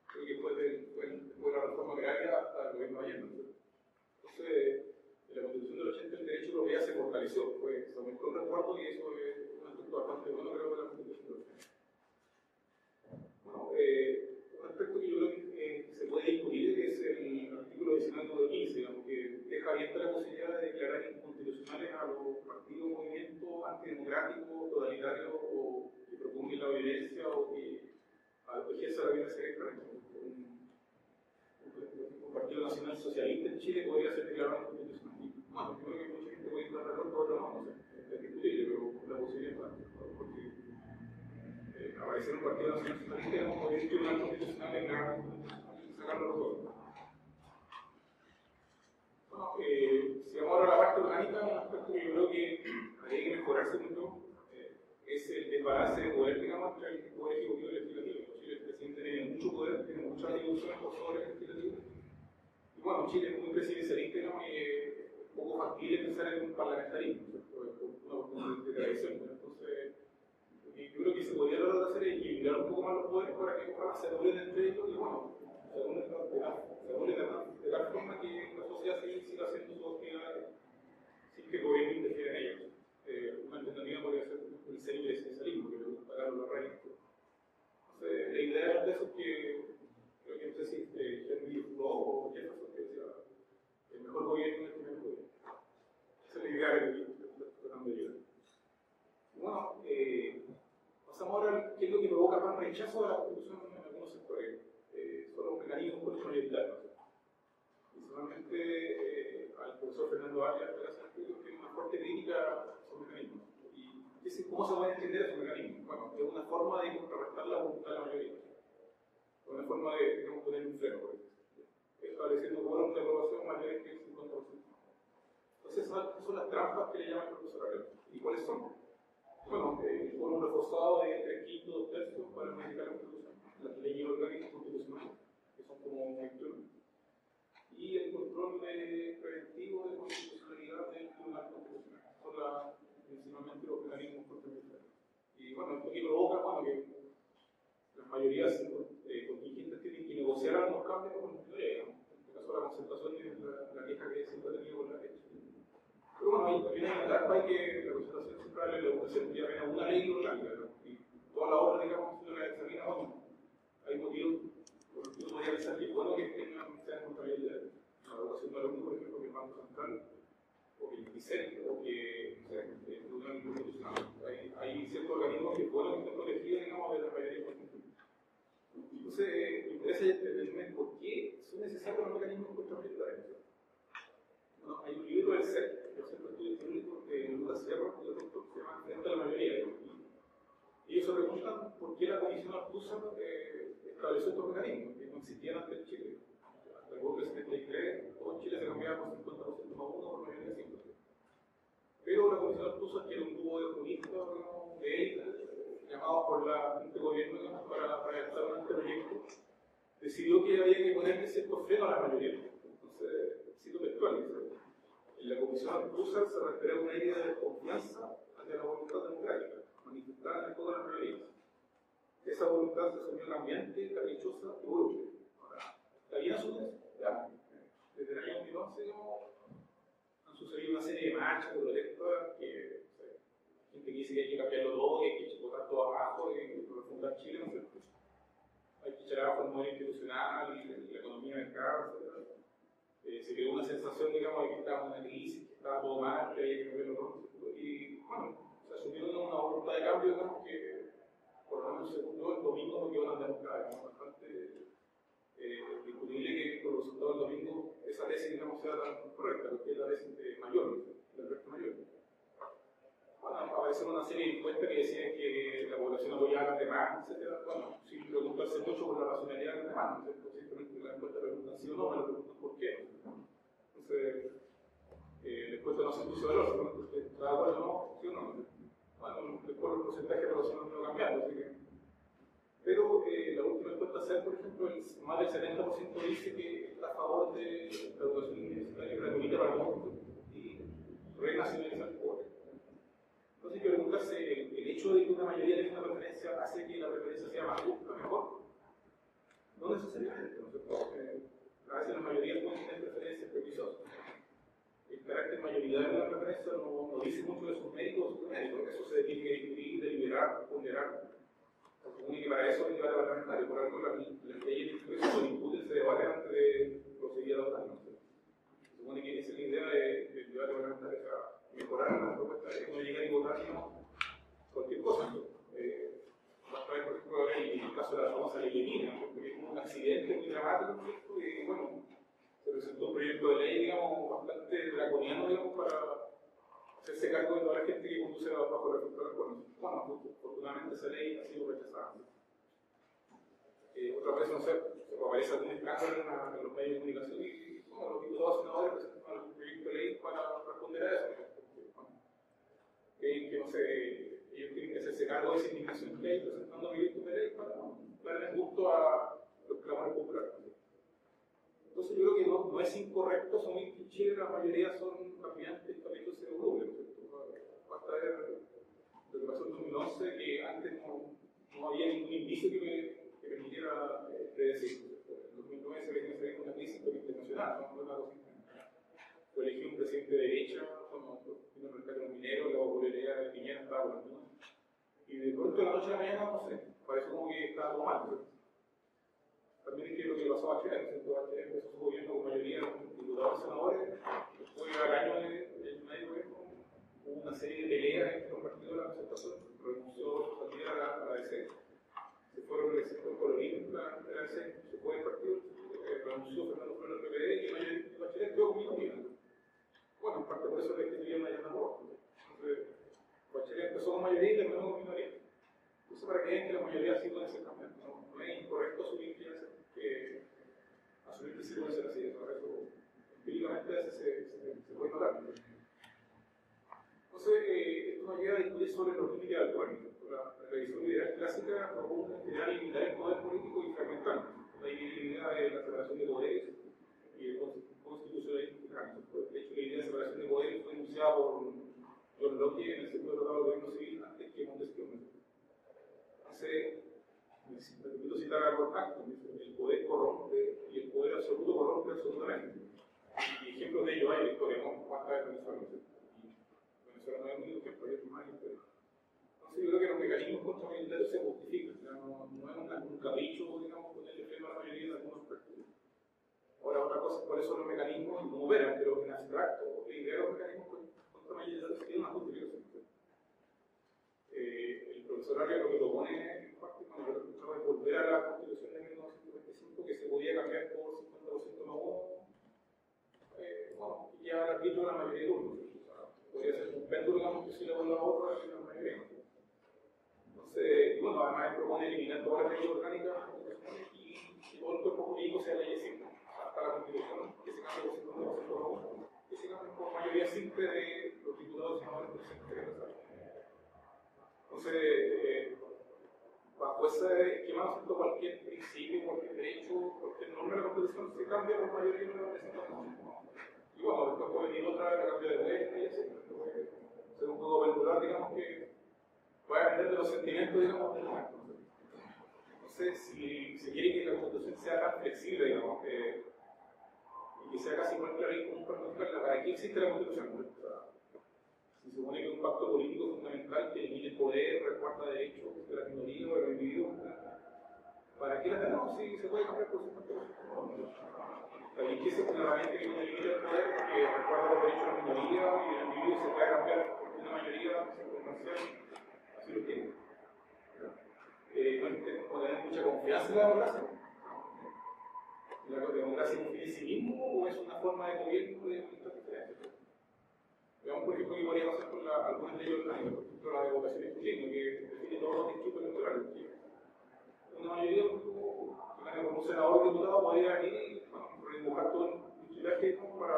Creo que después de la reforma agraria hasta el gobierno de Allende. Entonces, en la Constitución del 80 el derecho europeo se fortaleció, se aumentó el resguardo y eso es un aspecto bastante bueno, creo, de la Constitución del 80. Bueno, un aspecto que yo creo que se puede discutir es el artículo 19 de 15, digamos, que deja abierta la posibilidad de declarar inconstitucionales a los partidos o movimientos antidemocráticos, totalitarios o que propugnen la violencia o que ejerzan la violencia electrónica. Un partido nacional socialista en Chile podría ser declarado inconstitucional. Bueno, yo creo que mucha gente puede estar de acuerdo, otros no, es discutible, pero la posibilidad está, porque aparecer un partido nacional socialista como podría ir a un tribunal constitucional declarar y sacarlo a los dos. Bueno, si vamos ahora a la parte orgánica, un aspecto que yo creo que habría que mejorarse mucho es el desbalance de poder, digamos, entre el poder ejecutivo y el legislativo. Chile, el presidente tiene mucho poder, tiene muchas atribuciones por sobre el legislativo. Y bueno, Chile es muy presidencialista, ¿no? Y es poco factible pensar en un parlamentarismo, una cuestión de tradición. Entonces, yo creo que se podría lograr hacer es equilibrar un poco más los poderes para que se anulen entre ellos y bueno, se anulen de tal forma que la sociedad siga haciendo sus actividades sin que el gobierno interfiera en ellas. Una alternativa podría ser el semipresidencialismo, que le gusta pagar los reyes. Entonces, la idea de eso es que creo que no sé si Henry Thoreau o Jefferson que decía el mejor gobierno es el primer gobierno. Esa es la idea que estoy tratando de llegar. Bueno, pasamos ahora a qué es lo que provoca más rechazo a la Constitución en algunos sectores. Son los mecanismos mayoritarios. Principalmente al profesor Fernando Arias de las estudios tiene una fuerte crítica a esos mecanismos. ¿Y cómo se pueden entender esos mecanismos? Bueno, es una forma de contrarrestar la voluntad de la mayoría. Es una forma de, digamos, poner un freno, por ejemplo. Estableciendo quórum de aprobación mayores que el 50%. Entonces, esas son las trampas que le llama el profesor Arias. ¿Y cuáles son? Bueno, el quórum reforzado de 3/5, 2/3 para modificar la Constitución, las leyes orgánicas constitucionales, que son como 21, y el control preventivo de constitucionalidad del Tribunal Constitucional. Son principalmente los mecanismos constitucionales. Y bueno, esto que provoca, bueno, que las mayorías contingentes tienen que negociar algunos cambios con la mayoría. En este caso, la concertación es la queja que siempre ha tenido con la derecha. Pero bueno, también hay una etapa en que la concertación siempre habla de la educación, que apenas una ley orgánica, ¿no? Y toda la obra, digamos, se la examina, bueno, hay motivos por los que uno podría pensar que es bueno que sean contabilidad. La educación de alumnos, por ejemplo, que el Banco Central, o que el ICER, o que el Tribunal Constitucional. Hay ciertos organismos que es bueno que estén protegidos, digamos, de la mayoría por ejemplo. Entonces, me interesa entender por qué son necesarios los mecanismos contraprioritarios. Bueno, hay un libro del CEP, el Centro de Estudios Públicos de Lucas Sierra, y otro que se llama Frente a la Mayoría. Y ellos se preguntan por qué la Comisión Artusa estableció estos mecanismos, que no existían antes en Chile. Hasta el golpe del 73, todo en Chile se cambiaba por 50% más uno por mayoría de 100%. Pero la Comisión Artusa, que era un grupo de juristas, de élite, llamados por este gobierno para redactar un anteproyecto, decidió que había que ponerle cierto freno a la mayoría. Entonces, cito textual, en la Comisión Artusa se respira una idea de confianza hacia la voluntad democrática, manifestada en todas las mayorías. Esa esa voluntad se asumió cambiante, caprichosa y voluble. Ahora, ¿está bien asumido? Ya. Desde el año 2011, digamos, han sucedido una serie de marchas, de protestas, que gente que dice que hay que cambiarlo todo, que hay que botar todo abajo, que refundar Chile, ¿no es cierto? Hay que echar abajo el modelo institucional y la economía de mercado, etc. Se creó una sensación, digamos, de que estaba en una crisis, que estaba todo mal, que había que cambiarlo todo, y bueno, se asumió una voluntad de cambio, digamos, que por lo menos según yo el domingo no quedó tan demostrada, es bastante discutible que por los resultados del domingo esa tesis, digamos, sea tan correcta, porque es la tesis mayor, del resto mayor. Bueno, aparecieron una serie de encuestas que decían que la población apoyaba a las demás, etc. Bueno, sin preocuparse mucho por la racionalidad de las demás, ¿no? Simplemente la encuesta preguntan sí o no, me lo preguntan por qué. Entonces, la encuesta no se puso valor, ¿no? ¿Está de acuerdo o no? ¿Sí o no? Bueno, después el porcentaje de población no va cambiando, así que. Pero la última encuesta SER, por ejemplo, más del 70% dice que está a favor de la educación universitaria gratuita para todos y renacionalizar el poder. Entonces hay que preguntarse, ¿el hecho de que una mayoría tenga una preferencia hace que la preferencia sea más justa, mejor? No necesariamente, ¿no? A veces las mayorías pueden tener preferencias perniciosas. El carácter mayoritario de la preferencia no dice mucho de sus méritos o sus méritos, eso se tiene que discutir, deliberar, ponderar. Se supone que para eso es el debate parlamentario, por algo las leyes de Congreso se discuten, se debaten antes de proseguir a votar. Se supone que esa es la idea del debate parlamentario, o sea, mejorar las propuestas, que no llegar y votar cualquier cosa. Basta ver, por ejemplo, el caso de la famosa ley Lenin, porque es como un accidente muy dramático, ¿cierto? Y bueno, se presentó un proyecto de ley, digamos, bastante draconiano, digamos, para hacerse cargo de toda la gente que conduce bajo la efecto de alcohol. Bueno, afortunadamente esa ley ha sido rechazada. Otra vez, no sé, aparece algún escándalo en los medios de comunicación y bueno, los diputados y senadores presentan un proyecto de ley para responder a eso. Que no sé, ellos tienen que hacerse cargo de esa indignación que hay presentando proyectos de ley para darle gusto a los clamores populares. Entonces yo creo que no es incorrecto asumir que en Chile la mayoría son cambiantes, caprichosos y volubles. Basta ver lo que pasó en 2011, que antes no había ningún indicio que permitiera predecir. En 2009 se venía saliendo una crisis internacional, no fue una cosa internacional. Fue elegido un presidente de derecha, cuando vino el mercado minero, la popularidad de Piñera estaba volando. Y de pronto de la noche a la mañana, no sé, parece como que estaba todo mal. También es que lo que pasó a Bachelet, Bachelet empezó su gobierno con mayoría de diputados y senadores, después al año del medio hubo una serie de peleas entre los partidos de la concertación, renunció Saldía a la DC, se fueron el sector colorido de la DC, se fue el partido, renunció Fernando Flores al PPD y Bachelet quedó con minoría. Bueno, en parte por eso le escribieron a Yanda Roja. Entonces, Bachelet empezó con mayoría y terminó con minoría. Entonces, para que vean que la mayoría sí puede ser cambiante, no es incorrecto asumir que asumir que sí puede ser así, eso empíricamente a veces se puede notar. Entonces, esto nos lleva a discutir sobre los límites del poder. La revisión ideal clásica propone generar y limitar el poder político y fragmentar la idea de la separación de poderes y el constitucionalismo. De hecho, la idea de separación de poderes fue enunciada por John Locke en el segundo tratado de gobierno civil antes que Montesquieu. Entonces, necesito citar a Lord Acton, el poder corrompe y el poder absoluto corrompe absolutamente. Y ejemplos de ello hay en la historia, ¿no? ¿Cuántas veces Venezuela? Venezuela no es el único ejemplo, hay otros más en la historia. Entonces yo creo que los mecanismos contra militares se justifican, no es un capricho, digamos, ponerle freno a la mayoría de algunos partidos. Ahora, otra cosa es cuáles son los mecanismos y cómo operan, pero en abstracto, la idea de los mecanismos contra militares tiene una justificación. El profesor Arias lo que propone en parte, cuando yo lo escuchaba, es volver a la Constitución de 1945, que se podía cambiar por 50% más uno, bueno, y ya al arbitrio de la mayoría de turnos. Podría ser un péndulo, digamos, que si le vuelve a otro, es la mayoría. Entonces, bueno, además propone eliminar todas las leyes orgánicas y todo el cuerpo jurídico sea ley simple, hasta la Constitución, que se cambie por 50% más uno, que se cambie por mayoría simple de los diputados y senadores presentes de la sala. Entonces, bajo ese esquema, ¿no es cierto? Cualquier principio, cualquier derecho, cualquier norma de la Constitución se cambia por mayoría de la representación. Y bueno, después puede venir otra vez la cambio de ley y así. Ser un juego pendular, digamos, que va a depender de los sentimientos, digamos, del momento. Entonces, si se quiere que la Constitución sea tan flexible, digamos, y que sea casi igual que la ley común ¿para qué existe la Constitución? O sea, si se supone que es un pacto político fundamental que limite el poder, resguarda derechos de la minoría o de los individuos, ¿para qué la tenemos si se puede cambiar por supuesto? También que es una herramienta que no limita el poder porque resguarda los derechos de la minoría y el individuo se puede cambiar por una mayoría circunstancial, así lo tiene. No tener mucha confianza en la democracia. ¿La democracia es un fin en sí mismo o es una forma de gobierno de distintas diferencias? Veamos, por ejemplo, qué podría pasar con algunas leyes orgánicas, por ejemplo, la de votación excluyente, que define todos los distritos electorales. Una mayoría como senador o diputado podría venir y remojar todo el titulaje para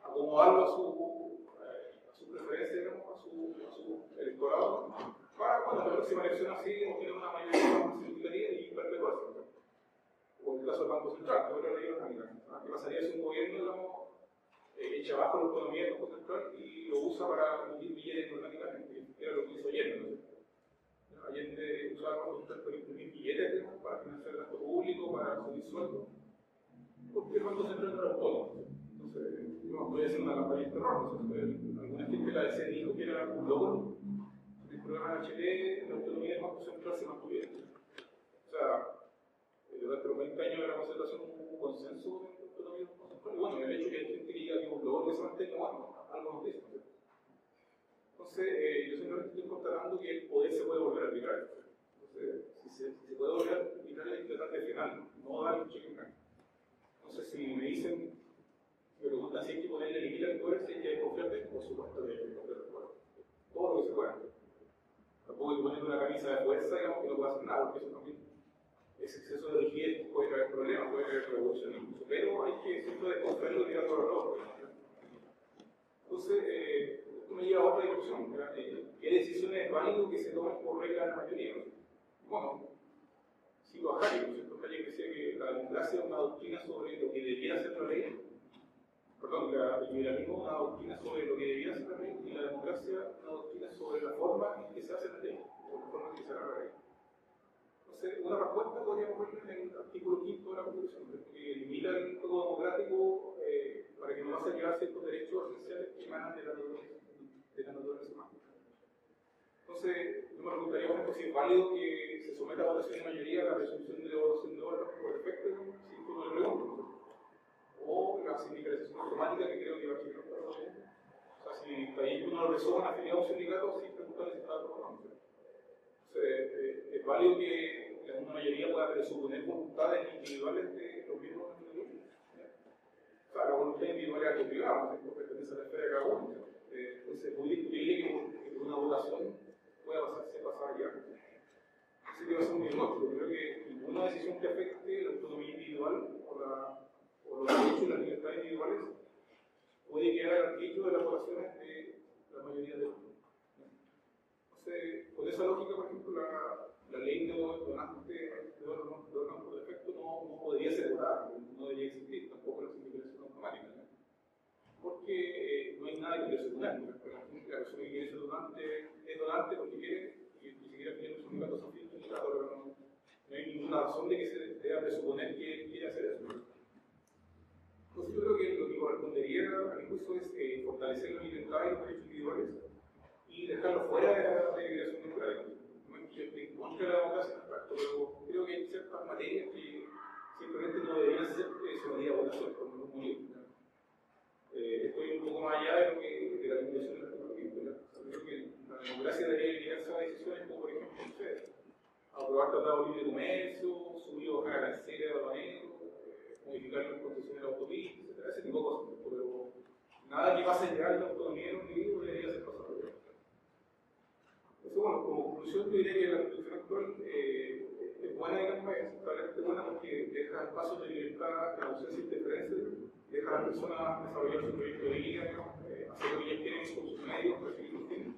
acomodarlo a su preferencia, digamos, a su electorado, para cuando la próxima elección así obtener una mayoría más significativa y perpetuarse. O en el caso del Banco Central, que otra ley orgánica. ¿Qué pasaría si un gobierno, digamos, echa abajo la autonomía del Banco Central y lo usa para emitir billetes orgánicamente? Que era lo que hizo Allende, ¿no? Allende usaba el Banco Central para imprimir billetes, digamos, para financiar el gasto público, para subir sueldos, porque el Banco Central no era autónomo. Entonces, no podía hacer una campaña de terror. Alguna gente la decía, dijo que era un loco. El problema de Chile, la autonomía del Banco Central se mantuviera. O sea, durante los 20 años de la concertación hubo un consenso en la autonomía del Banco Central. Y bueno, el hecho de que hay gente que diga que un loco que se mantenga, bueno, algo nos dice. Entonces, yo simplemente estoy constatando que el poder se puede volver arbitrario. Entonces, si se puede volver arbitrario, hay que tratar de frenar, no dar un cheque en blanco. Entonces, si me dicen, me preguntan si hay que ponerle límite al poder, si hay que desconfiar de esto, por supuesto que hay que desconfiar del poder. Todo lo que se pueda. Tampoco hay que ponerle una camisa de fuerza, digamos, que no pueda hacer nada, porque eso también, ese exceso de rigidez puede traer problemas, puede traer revolución incluso, pero hay que siempre desconfiar y tirar por el otro. Entonces, esto me lleva a otra discusión. ¿Qué decisiones es válido que se tomen por regla de la mayoría? Bueno, sigo a Hayek, ¿no es cierto? Hayek decía que la democracia es una doctrina sobre lo que debiera ser la ley. Perdón, el liberalismo es una doctrina sobre lo que debiera ser la ley y la democracia una doctrina sobre la forma en que se hace la ley, o la forma en que se haga la ley. Entonces, una respuesta podríamos verla en el artículo 5 de la Constitución, que limita el juego democrático para que no se llevar ciertos derechos esenciales que emanan de la naturaleza humana. Entonces, yo me preguntaría, por ejemplo, si es válido que se someta a votación de mayoría la resolución de devolución de órganos por defecto, si tú me lo preguntas. O la sindicalización automática, que creo que va a ser para los gente. O sea, si ahí uno lo resuelve afiliado a un sindicato, sin preguntarle si está trabajando. Entonces, es válido que una mayoría pueda presuponer voluntades individuales de los mismos individuos. O sea, la voluntad individual es algo privado, no pertenece a la esfera de cada uno. Entonces, es muy discutible que una votación pueda pasar ya. Así que va a ser un diagnóstico. Creo que ninguna decisión que afecte la autonomía individual o los derechos y las libertades individuales puede quedar al arbitrio de las votaciones de la mayoría de los. Entonces, con esa lógica, por ejemplo, la ley de donante de órganos por defecto no podría ser votada, no debería existir, tampoco la sindicalización automática, ¿no? Porque no hay nada que quiera ser donante. La persona que quiere ser donante es donante porque quiere, y si quiere afiliar un sindicato se afiliar un sindicato, pero no hay ninguna razón de que se deba presuponer que él quiere hacer eso. Entonces, yo creo que lo que correspondería a mi juicio es fortalecer la libertad y los derechos individuales y dejarlo fuera de la deliberación democrática. No es que esté en contra de la democracia en abstracto, pero creo que hay ciertas materias que simplemente no deberían ser sometidas a votación por ningún motivo. Estoy un poco más allá de la limitación del artículo 5. Creo que la democracia debería limitarse a decisiones como, por ejemplo, aprobar tratados libre de comercio, subir o bajar aranceles de aduaneros, modificar las concesiones de autopistas, etc. Ese tipo de cosas. Pero nada que pase allá de la autonomía de los individuos debería ser pasado. Entonces, bueno, como conclusión, yo diría que la Constitución actual es buena, digamos, es totalmente buena porque deja espacios de libertad, de ausencia de interferencia, deja a las personas desarrollar su proyecto de vida, hacer lo que ellas quieren con sus medios, perseguir sus fines.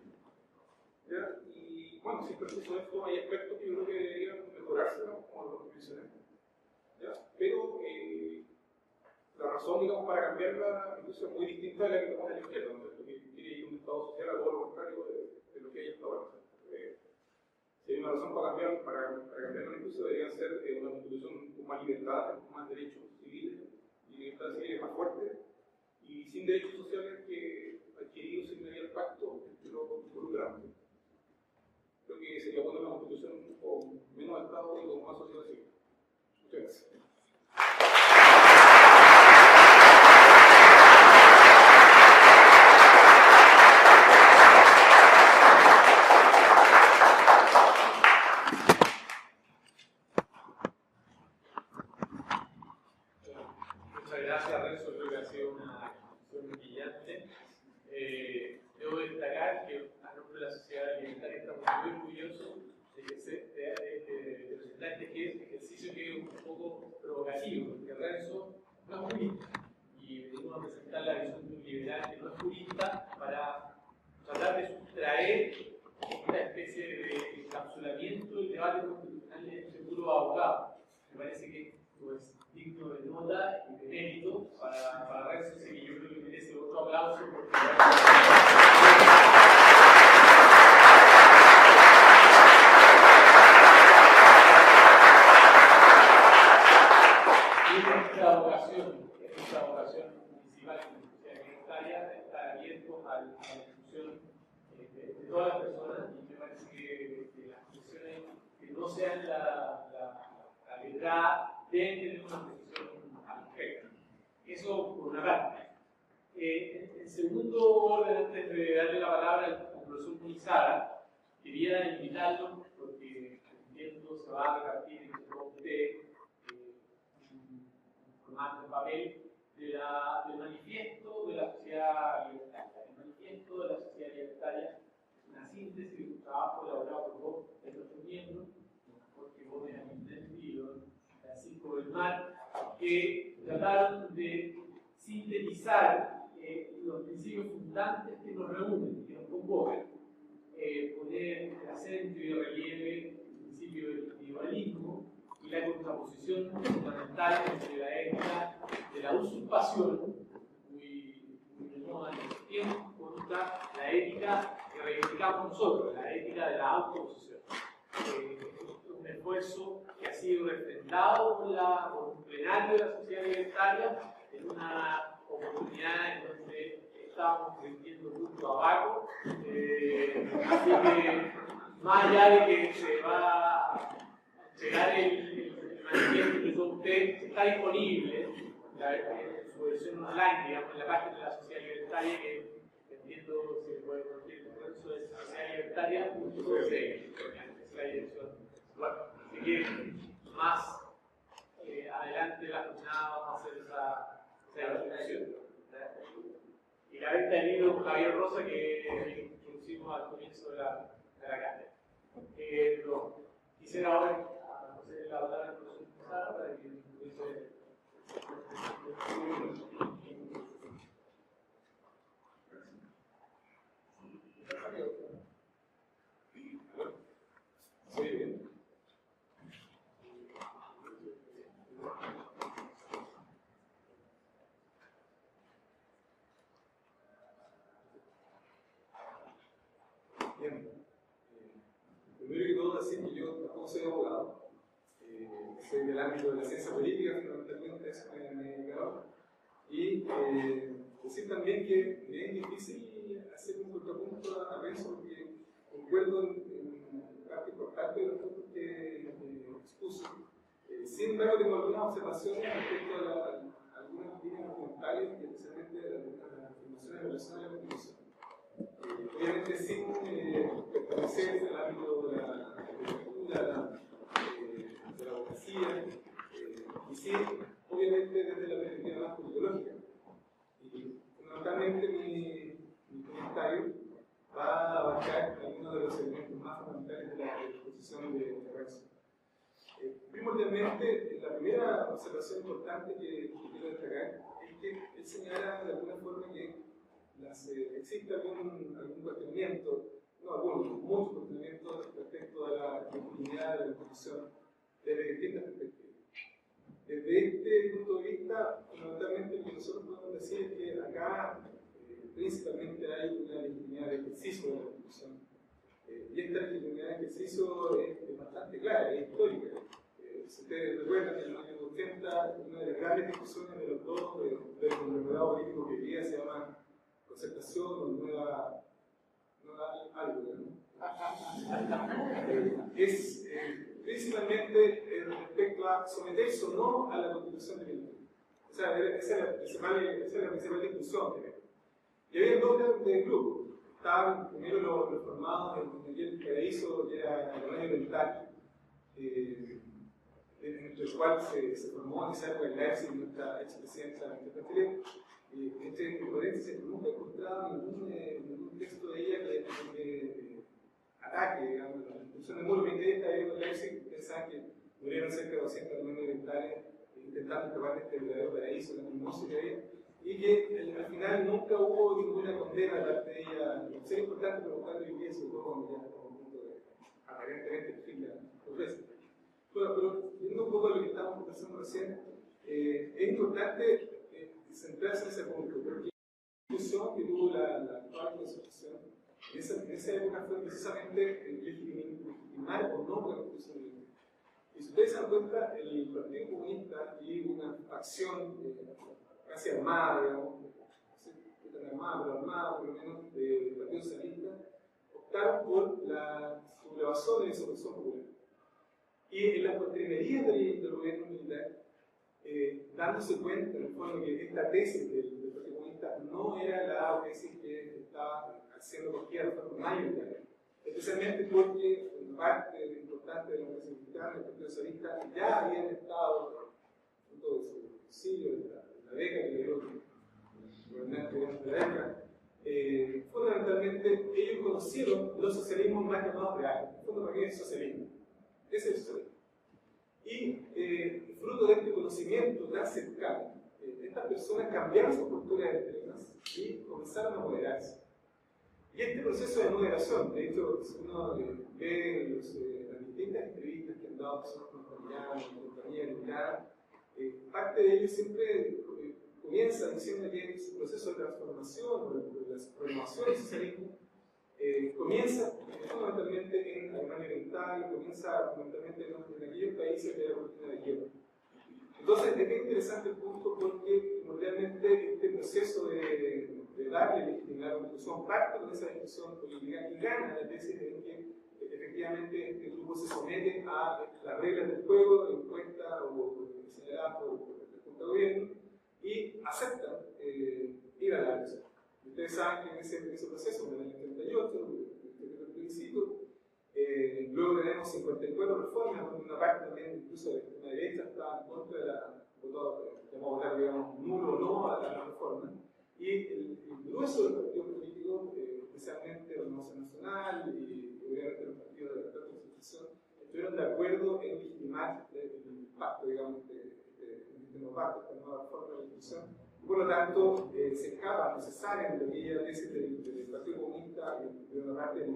¿Ya? Y bueno, si preciso esto, hay aspectos que yo creo que deberían mejorarse, ¿no? Como lo mencioné. ¿Ya? Pero la razón, digamos, para cambiarla incluso es muy distinta a la que tomamos en la izquierda, ¿no? Que quiere ir un Estado social, algo lo contrario de lo que hay hasta ahora. Si hay una razón para cambiarlo incluso debería ser una constitución con más libertad, con más derechos civiles, y libertades civiles más fuertes, y sin derechos sociales que adquiridos sin mediar pacto entre los involucrantes. Creo que sería bueno una constitución con menos Estado y con más sociedad civil. Muchas gracias. Muchas gracias, Renzo. Creo que ha sido una discusión brillante. Debo destacar que a nombre de la Sociedad Alimentaria estamos muy orgullosos de presentar este ejercicio que es un poco provocativo, porque Renzo no es jurista y venimos a presentar la visión de un liberal que no es jurista para tratar de sustraer esta especie de encapsulamiento del debate constitucional entre puros abogados. Me parece que es digno de nota y de mérito para Renzo, que yo creo que merece otro aplauso porque esta vocación principal de la sociedad alimentaria, estar abiertos a la discusión de todas las personas, y me parece que las discusiones que no sean la verdad deben tener una posición al respecto. Eso por una parte. En segundo orden, antes de darle la palabra al profesor Munizaga, quería invitarlo, porque entiendo se va a repartir entre todos ustedes un formato de papel del manifiesto de la sociedad libertaria. El manifiesto de la sociedad libertaria es una síntesis de un trabajo elaborado por vos, de nuestros miembros, porque vos han entendido, Francisco del Mar, que trataron de sintetizar los principios fundantes que nos reúnen, que nos convocan, poner el acento y relieve el principio del individualismo y la contraposición fundamental entre la ética de la usurpación, muy de moda en estos tiempos, contra la ética que reivindicamos nosotros, la ética de la autoposición. Un esfuerzo que ha sido refrendado por un plenario de la sociedad libertaria en una oportunidad en donde estábamos vendiendo mucho abajo, así que más allá de que se va a llegar el manifiesto que son ustedes, está disponible en su versión online, digamos, en la página de la sociedad libertaria, que entiendo si puede conseguir el proceso de sociedad libertaria, es la dirección. Bueno, así que más adelante en la jornada vamos a hacer esa introducción. Y la venta del libro Javier Rosa que introducimos al comienzo de la cátedra. Quisiera ahora hacer la palabra al profesor Gonzalo para que introduce. Muy bien. Bien. Primero que todo decir que yo tampoco soy abogado. Soy del ámbito de la ciencia política, fundamentalmente eso me he dedicado. Y decir también que me es difícil hacer un contrapunto a Renzo, porque concuerdo en parte importante de los puntos que expuso. Sin embargo, tengo algunas observaciones respecto a algunas líneas argumentales y especialmente a las afirmaciones relacionadas a la Constitución. Obviamente sin pertenecer al ámbito de la literatura, de la abogacía, y sí, obviamente desde la perspectiva más politológica. Y fundamentalmente mi comentario va a abarcar algunos de los elementos más fundamentales de la exposición de Renzo. Primordialmente, la primera observación importante que quiero destacar es que él señala de alguna forma que existe algún cuestionamiento, muchos cuestionamientos respecto a la legitimidad de la Constitución desde distintas perspectivas. Desde este punto de vista, fundamentalmente lo que nosotros podemos decir es que acá principalmente hay una legitimidad de ejercicio de la Constitución. Y esta legitimidad de ejercicio es ustedes recuerdan, en los años 80, una de las grandes discusiones de los dos, del conglomerado político que hoy día se llama concertación o nueva algo, ¿no? Es principalmente respecto a someterse o no a la Constitución de 1990. O sea, esa es la principal discusión. Y había dos grandes grupos. Estaban primero los formados en el Paraíso, que era el año mental, entre el cual se formó en esa época el Leipzig, nuestra expresidenta Bachelet. Entre paréntesis, nunca he encontrado ningún texto de ella que ataque, digamos, la institución de muro. Me interesa en el Leipzig, pensaban que murieron cerca de 200 orientales intentando escapar de este verdadero paraíso, la música que había, y que al final nunca hubo ninguna condena de parte de ella. Sería importante preguntarle hoy día, sobre todo cuando ya estamos a punto de aparentemente el fin de la protesta. Bueno, pero viendo un poco lo que estábamos conversando recién, es importante centrarse en ese punto, porque la discusión que tuvo la actual constitución en esa época fue precisamente legitimar o no la constitución de 1990. Y si ustedes se dan cuenta, el Partido Comunista y una facción casi armada, digamos, no sé qué tan armada, pero armada por lo menos, del Partido Socialista, optaron por la sublevación de la insurrección popular. Y en las postrimerías del gobierno militar, dándose cuenta, en el fondo, que esta tesis del Partido Comunista no era la tesis que estaba haciendo cualquier reforma mayoritaria, especialmente porque una parte importante de la democracia mexicana, el Partido Socialista, ya habían estado, fruto de su exilio, de la beca que le dio el gobernante de la beca, fundamentalmente ellos conocieron los socialismos más llamados reales. En el fondo, ¿para qué es socialismo? Ese es el socialismo. Y fruto de este conocimiento tan cercano, estas personas cambiaron sus posturas extremas y comenzaron a moderarse. Y este proceso de moderación, de hecho, si uno ve las distintas entrevistas que han dado personas compañeras, parte de ellos siempre comienza diciendo que ese proceso de transformación o de la renovación del socialismo comienza fundamentalmente en Alemania Oriental, comienza fundamentalmente en aquellos países de la cortina de hierro. Entonces, es bien interesante el punto porque realmente este proceso de darle legitimidad a la Constitución parte con esa discusión política y gana la tesis de que efectivamente este grupo se somete a las reglas del juego impuestas o señaladas por el Junta de Gobierno y aceptan ir a la elección. Ustedes saben que en ese proceso, en el año 38, el plebiscito, luego tenemos 54 reformas, donde una parte también, incluso de la derecha, está en contra de la votar, digamos, nulo o no a la reforma. Y el grueso del partido político, especialmente la Renovación Nacional y obviamente los partidos de la actual Constitución, estuvieron de acuerdo en legitimar el pacto, digamos, de los pactos, esta nueva reforma de la Constitución. Por lo tanto, se escapan, se salen de aquella tesis del Partido Comunista y de una parte de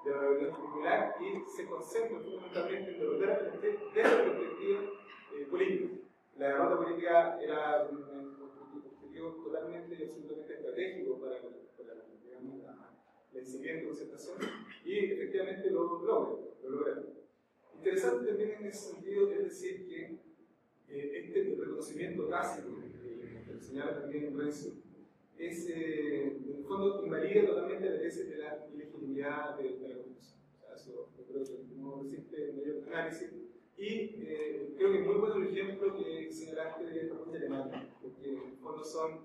la rebelión popular y se concentran fundamentalmente en derrotar desde la perspectiva política. La derrota política era un objetivo totalmente y absolutamente estratégico para digamos, la incipiente concertación y efectivamente lo lograron. Interesante también en ese sentido es decir que este reconocimiento tácito que señala también Renzo es, en el fondo, invalida totalmente la tesis de la ilegitimidad de la Constitución. O sea, eso yo creo que no resiste mayor análisis. Y creo que es muy bueno el ejemplo que señalaste de Alemania, porque en el fondo son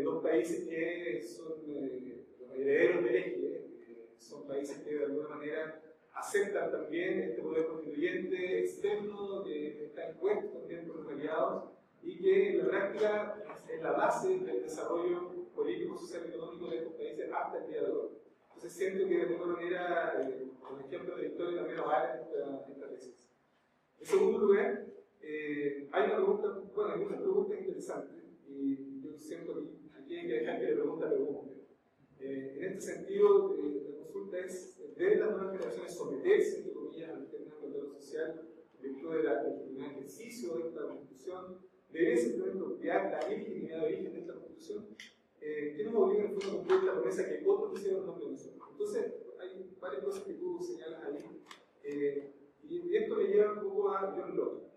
dos países que son los herederos del eje, son países que de alguna manera aceptan también este poder constituyente externo que está impuesto también por los aliados y que en la práctica es la base del desarrollo político, social y económico de estos países hasta el día de hoy. Entonces siento que de alguna manera los ejemplos de la historia también avalen esta tesis. En segundo lugar, hay una pregunta, bueno, hay muchas preguntas interesantes y yo siento que aquí hay que dejar que la pregunta pregunte. En este sentido, la consulta es, ¿deben las nuevas generaciones someterse, entre comillas, al término del control social en virtud del ejercicio de esta Constitución? ¿Deben simplemente obviar la ilegitimidad de origen de esta Constitución? ¿Qué nos obliga en el fondo a cumplir la promesa que otros hicieron en nombre de nosotros? Entonces, hay varias cosas que tú señalas ahí. Y esto le lleva un poco a John Locke.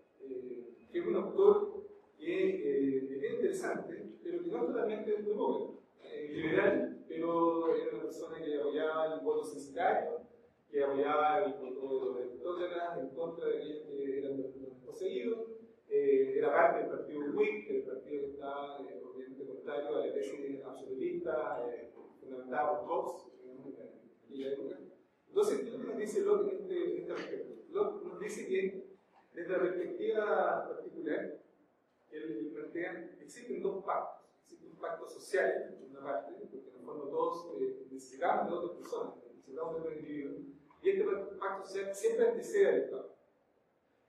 estaba el voto de los aristócratas en contra de aquellos que eran los desposeídos. Era parte del partido Whig, que era el partido que estaba obviamente contrario a la tesis absolutista fundamentada por Hobbes en aquella época. Entonces, ¿qué nos dice Locke en este respecto? Locke nos dice que, desde la perspectiva particular, él plantea que existen dos pactos. Existe un pacto social, por una parte, porque en el fondo todos necesitamos de otras personas, necesitamos de otros individuos, y este pacto social siempre antecede al Estado.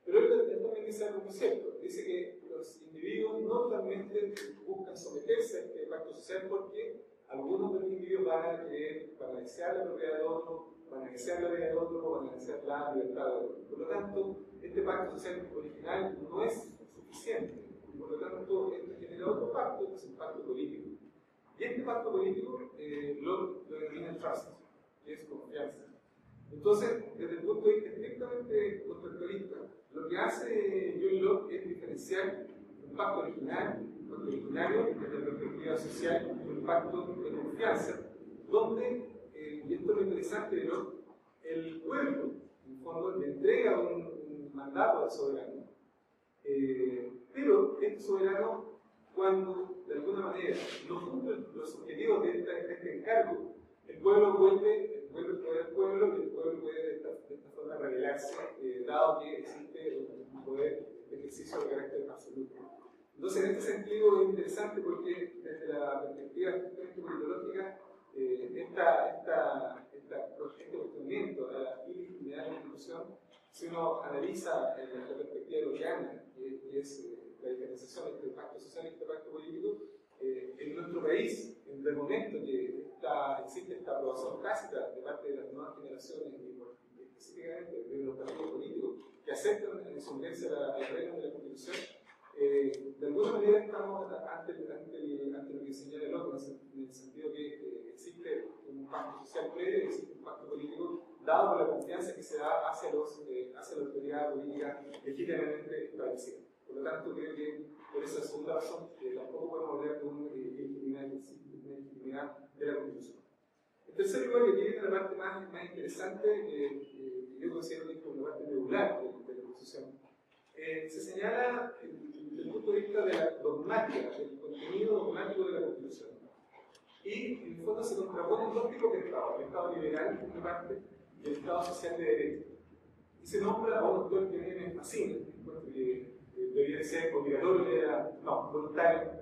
Pero él también dice algo muy cierto. Dice que los individuos no totalmente buscan someterse a este pacto social porque algunos de los individuos van a querer banalizar la propiedad de otro, banalizar la vida de otro, banalizar la libertad de otro. Por lo tanto, este pacto social original no es suficiente. Y por lo tanto, esto genera otro pacto, que es el pacto político. Y este pacto político lo denomina trust, que es confianza. Entonces, desde el punto de vista estrictamente contractualista, lo que hace John Locke es diferenciar un pacto original, un pacto originario, desde la perspectiva social, y un pacto de confianza, donde, y esto es lo interesante de Locke, el pueblo, en el fondo, le entrega un mandato al soberano, pero este soberano, cuando de alguna manera no cumple los objetivos de este encargo, el pueblo vuelve el poder al pueblo, y el pueblo puede de esta forma rebelarse, dado que existe un poder de ejercicio de carácter absoluto. Entonces, en este sentido es interesante porque desde la perspectiva estrictamente politológica, este cuestionamiento de la ilegitimidad de la institución, si uno analiza la perspectiva lockeana, que es la diferenciación entre el pacto social y este pacto político, en nuestro país, en el momento que existe esta aprobación tácita de parte de las nuevas generaciones y específicamente de los partidos políticos que aceptan en su urgencia la regla de la Constitución, de alguna manera estamos ante lo que señala Locke, en el sentido que existe un pacto social previo y existe un pacto político dado por la confianza que se da hacia la autoridad política legítimamente establecida. Por lo tanto, creo que por esa segunda razón tampoco podemos hablar de una legitimidad de la Constitución. En tercer lugar, y aquí viene la parte más interesante, que yo considero que es una parte medular de la Constitución, se señala desde el punto de vista de la dogmática, del contenido dogmático de la Constitución. Y en el fondo se contraponen dos tipos de Estado: el Estado liberal, por una parte, y el Estado social de derecho. Y se nombra a un autor que a mí me fascina, que debería ser obligatorio, voluntario,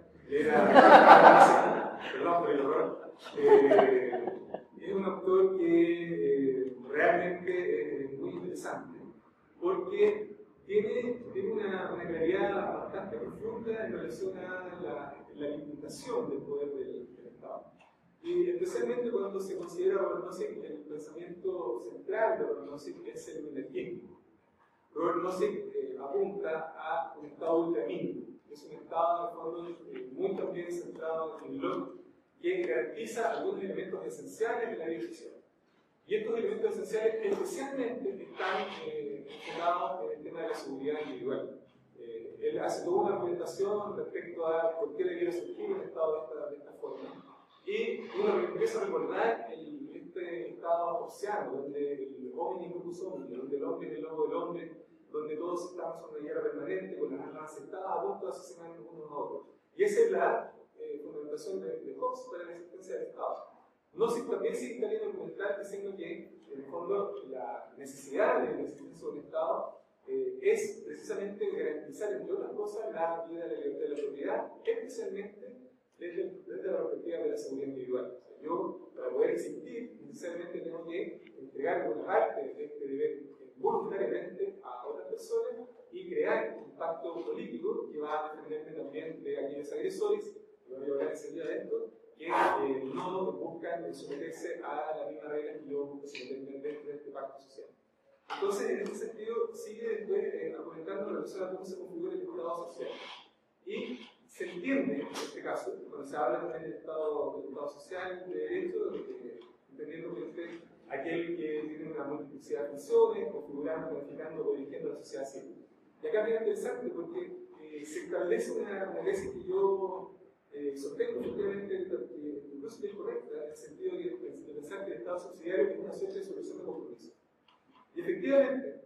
perdón por el horror. Es un autor que realmente es muy interesante, porque tiene una claridad bastante profunda en relación a la limitación del poder del Estado. Y especialmente cuando se considera Robert Nozick el pensamiento central de Robert Nozick es el minarquismo. Robert Nozick apunta a un Estado ultramínimo, que es un Estado, en el fondo, muy también centrado en Locke, que garantiza algunos elementos esenciales de la vida social. Y estos elementos esenciales especialmente están enfocados en el tema de la seguridad individual. Él hace toda una argumentación respecto a por qué debiera surgir un Estado de esta forma. Y uno empieza a recordar este Estado hobbesiano, donde el hombre incluso, donde el hombre es el lobo del hombre, donde todos estamos en una guerra permanente, con las armas aceptadas, todos asesinan unos a otros. Y esa es la fundamentación de Hobbes para la existencia del Estado. Nozick también se instala en argumentar diciendo que, en el fondo, la necesidad de la existencia de un Estado es precisamente garantizar, entre otras cosas, la vida de la libertad de la propiedad, especialmente desde la perspectiva de la seguridad individual. O sea, yo, para poder existir, necesariamente tengo que entregar una parte de este deber voluntariamente a otras personas y crear un pacto político que va a defenderme también de aquellos agresores, que voy a hablar enseguida de esto, que no buscan someterse a las mismas reglas que yo busco someterme dentro de este pacto social. Entonces, en este sentido, sigue después argumentando en relación a cómo se configura el Estado social. Y se entiende, en este caso, cuando se habla también del Estado social, de derecho, entendiendo que aquel que tiene una multiplicidad de funciones, configurando, planificando, dirigiendo la sociedad civil. Y acá es interesante porque se establece una tesis que yo sostengo efectivamente, incluso es correcta, en el sentido de pensar que el Estado subsidiario es una suerte de solución de compromiso. Y efectivamente,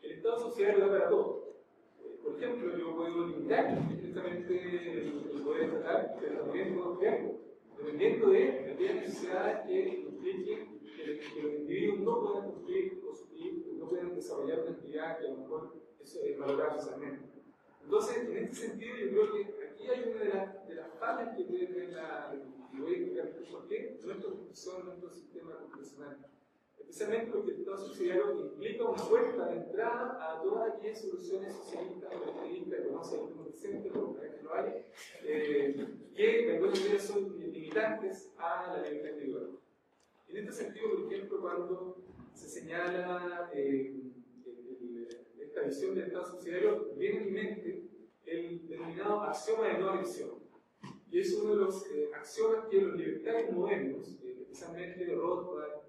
el Estado subsidiario da para todo. Por ejemplo, yo puedo limitar directamente el poder estatal, pero también puedo crearlo, dependiendo de aquellas necesidades que impliquen que los individuos no puedan cumplir o suplir, no puedan desarrollar una actividad que a lo mejor es valorada socialmente. Entonces, en este sentido, yo creo que aquí hay una de las fallas que puede tener y voy a explicar por qué, nuestro sistema constitucional. Especialmente porque el Estado subsidiario implica una puerta de entrada a todas aquellas soluciones socialistas, colectivistas, que no se como presente, pero que lo hay, que de alguna manera son limitantes a la libertad individual. En este sentido, por ejemplo, cuando se señala esta visión del Estado subsidiario, viene a mi mente el denominado axioma de no agresión, y es uno de los axiomas que los libertarios modernos, especialmente Rothbard,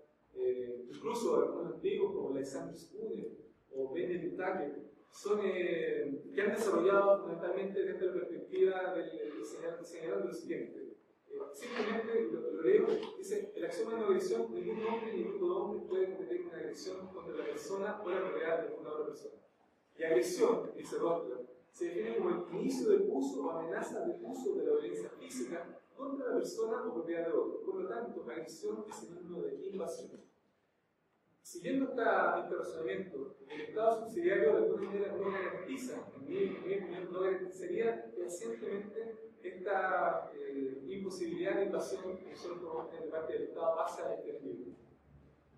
incluso algunos antiguos como Alexander Spooner o Benjamin Tucker, son, que han desarrollado fundamentalmente desde la perspectiva del señalando lo siguiente. Simplemente lo leo, dice: el axioma de no agresión, ningún hombre ni grupo de hombres puede cometer una agresión contra la persona o la propiedad de una otra persona. Y agresión, dice Rothbard, se define como el inicio del uso o amenaza del uso de la violencia física contra la persona o propiedad de otro. Por lo tanto, agresión es sinónimo de invasión. Siguiendo este razonamiento, el Estado subsidiario de alguna manera no garantiza, en mi opinión, no garantizaría fehacientemente esta imposibilidad de invasión que nosotros podemos tener de parte del Estado hacia este individuo.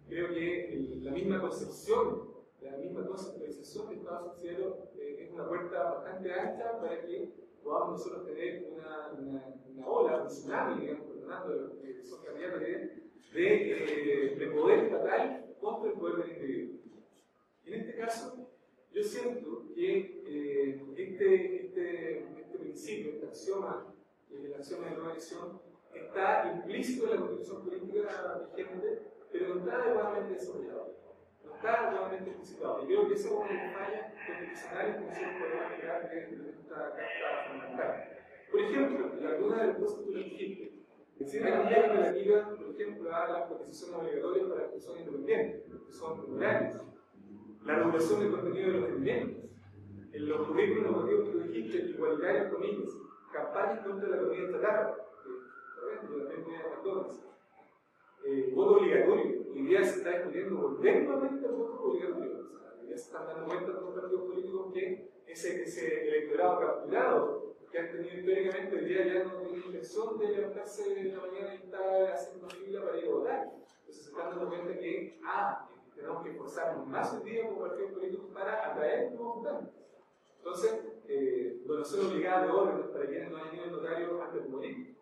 Creo que la misma concepción, la misma conceptualización del Estado subsidiario es una puerta bastante ancha para que podamos nosotros tener una ola, un tsunami, digamos, perdonando lo que son candidatos de poder estatal contra el poder del individuo. En este caso, yo siento que este principio, este axioma, el axioma de no agresión, está implícito en la Constitución política vigente, pero no está adecuadamente desarrollado, no está adecuadamente explicitado. Y creo que esa es una de las fallas constitucionales que nosotros podemos agregar de nuestra Carta Fundamental. Por ejemplo, alguna de las cosas que tú dijiste, decir que hay una relativa, por ejemplo, a las cotizaciones obligatorias para las personas independientes, que son plurales, la regulación del contenido de los alimentos, en los currículos normativos que tú dijiste, igualitarios, comillas, campañas contra la comida chatarra, yo también voy a McDonald's, voto obligatorio. Hoy día se está discutiendo volver nuevamente al voto obligatorio. O sea, ya se están dando cuenta los partidos políticos que ese electorado capturado que han tenido históricamente, hoy día ya no tiene intención de levantarse en la mañana y estar haciendo fila para ir a votar. Entonces se están dando cuenta que tenemos que esforzarnos más hoy día como partidos políticos para atraer nuevos votantes. Entonces, donación obligada de órganos para quienes no hayan ido al notario antes de morir.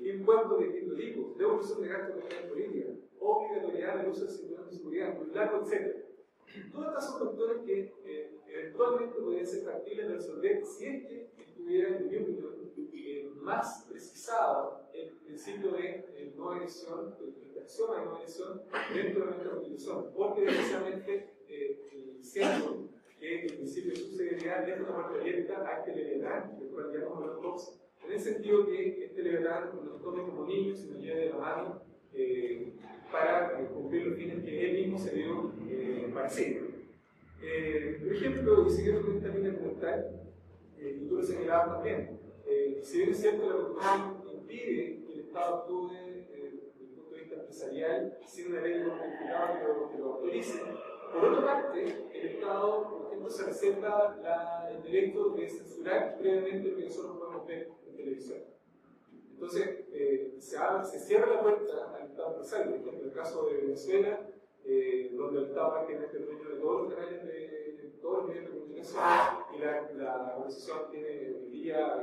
Impuestos de distinto tipo, devolución de gastos de campaña política, obligatoriedad del uso del cinturón de seguridad, muy largo, etc. Todas estas son factores que eventualmente podrían ser factibles de resolver si es que estuviera, en mi opinión, más precisado el principio de no agresión, el axioma de no agresión dentro de nuestra Constitución, porque precisamente siento que el principio de subsidiariedad deja una puerta abierta a este leviatán, del cual ya hemos hablado todos, en el sentido que este leviatán nos tome como niños y nos lleve de la mano para cumplir los fines que él mismo se dio para sí. Por ejemplo, y siguiendo con esta línea argumental, y tú lo señalabas también, si bien es cierto, la Constitución impide que el Estado actúe desde el punto de vista empresarial sin una ley modificada que lo autorice, por otra parte, el Estado, por ejemplo, se reserva el derecho de censurar brevemente lo que nosotros podemos ver en televisión. Entonces, se cierra la puerta al Estado empresario. Por ejemplo, en el caso de Venezuela, donde el Estado prácticamente es dueño de todos los canales de todos los medios de comunicación, y la oposición tiene hoy día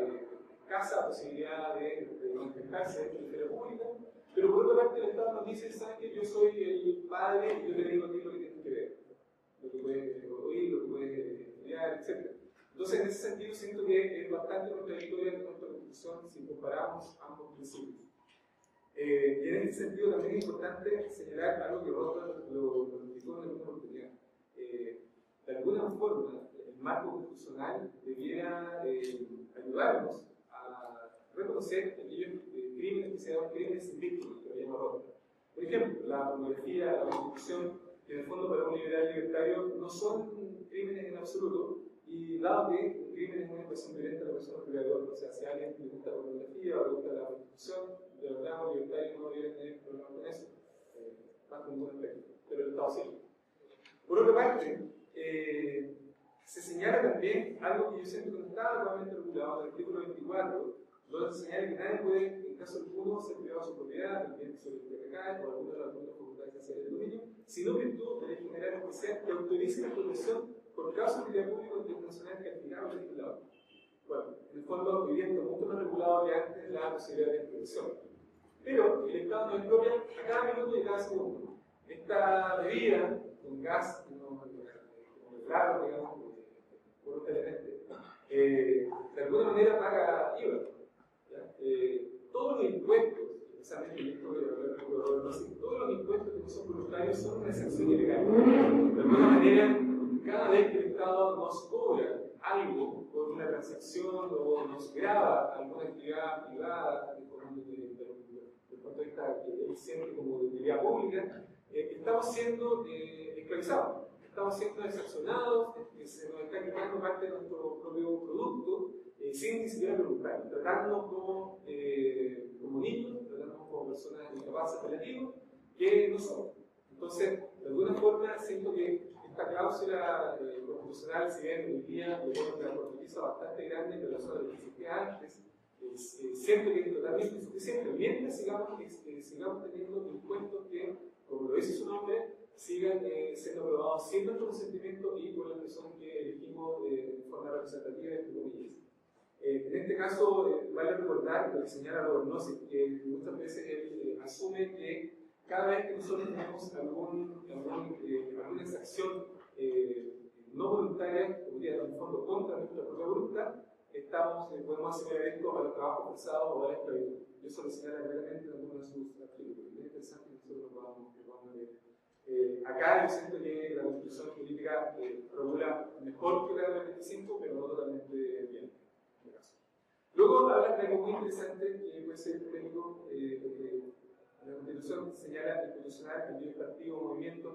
escasa posibilidad de manifestarse en la esfera pública, pero por otra parte el Estado nos dice: ¿sabes qué? Yo soy el padre y yo te digo a ti lo que tienes que ver, lo que puedes oír, lo que puedes estudiar, etc. Entonces, en ese sentido, siento que es bastante contradictoria con nuestra Constitución si comparamos ambos principios. Y en este sentido también es importante señalar algo que Rothbard lo indicó en alguna oportunidad. De alguna forma, el marco constitucional debiera ayudarnos a reconocer aquellos crímenes que se llaman crímenes sin víctimas, que lo llama Rothbard. Por ejemplo, la pornografía, la prostitución, que en el fondo para un liberal libertario no son crímenes en absoluto, y dado que un crimen es una expresión violenta de la persona creadora, o sea, si a alguien le gusta la pornografía o le gusta la prostitución, de verdad los libertarios no deberían tener problemas con eso, más que ningún aspecto, pero el Estado sí. Por otra parte, se señala también algo que yo siento que no está adecuadamente regulado en el artículo 24, donde se señala que nadie puede, en caso alguno, ser privado de su propiedad, el bien sobre el que recae o alguna de las facultades esenciales del dominio, sino virtud de ley general especial que autorice la protección por causa de utilidad pública o internacional calificada o legislado. Bueno, en el fondo, hoy día está mucho más regulado que antes la posibilidad de protección. Pero el Estado no expropia a cada minuto y a cada segundo. Esta bebida con gas, como claro, digamos, voluntariamente, de alguna manera paga IVA. Todos los impuestos, especialmente todos los impuestos que no son voluntarios son una excepción ilegal. De alguna manera, cada vez que el Estado nos cobra algo por una transacción o nos graba alguna actividad privada desde el punto de vista que él siente como de utilidad pública, estamos siendo esclavizados, estamos siendo excepcionados, se nos está quitando parte de nuestro propio producto sin ni siquiera preguntar, tratándonos como niños, tratándonos como personas incapaces relativos que no somos. Entonces, de alguna forma, siento que esta cláusula constitucional, si bien hoy día le pone una corteza bastante grande en relación a lo que existía antes, siento que es totalmente insuficiente, mientras sigamos teniendo impuestos que, como lo dice su nombre, sigan siendo aprobados sin nuestro consentimiento y por la persona que elegimos de forma representativa, entre comillas. En este caso, vale recordar lo que señala Rodornosi, que muchas veces él asume que cada vez que nosotros tenemos alguna exacción no voluntaria, podría en el fondo contra nuestra propia voluntad, podemos asimilar esto a los trabajos forzados o a la esclavitud. Y eso lo señala claramente en algunos de sus artículos. Es interesante que nosotros lo podamos leer. Acá yo siento que la Constitución política regula mejor que la del 25, pero no totalmente bien. Luego habla de algo muy interesante que puede ser polémico. La Constitución señala el constitucional, el libre partido o movimiento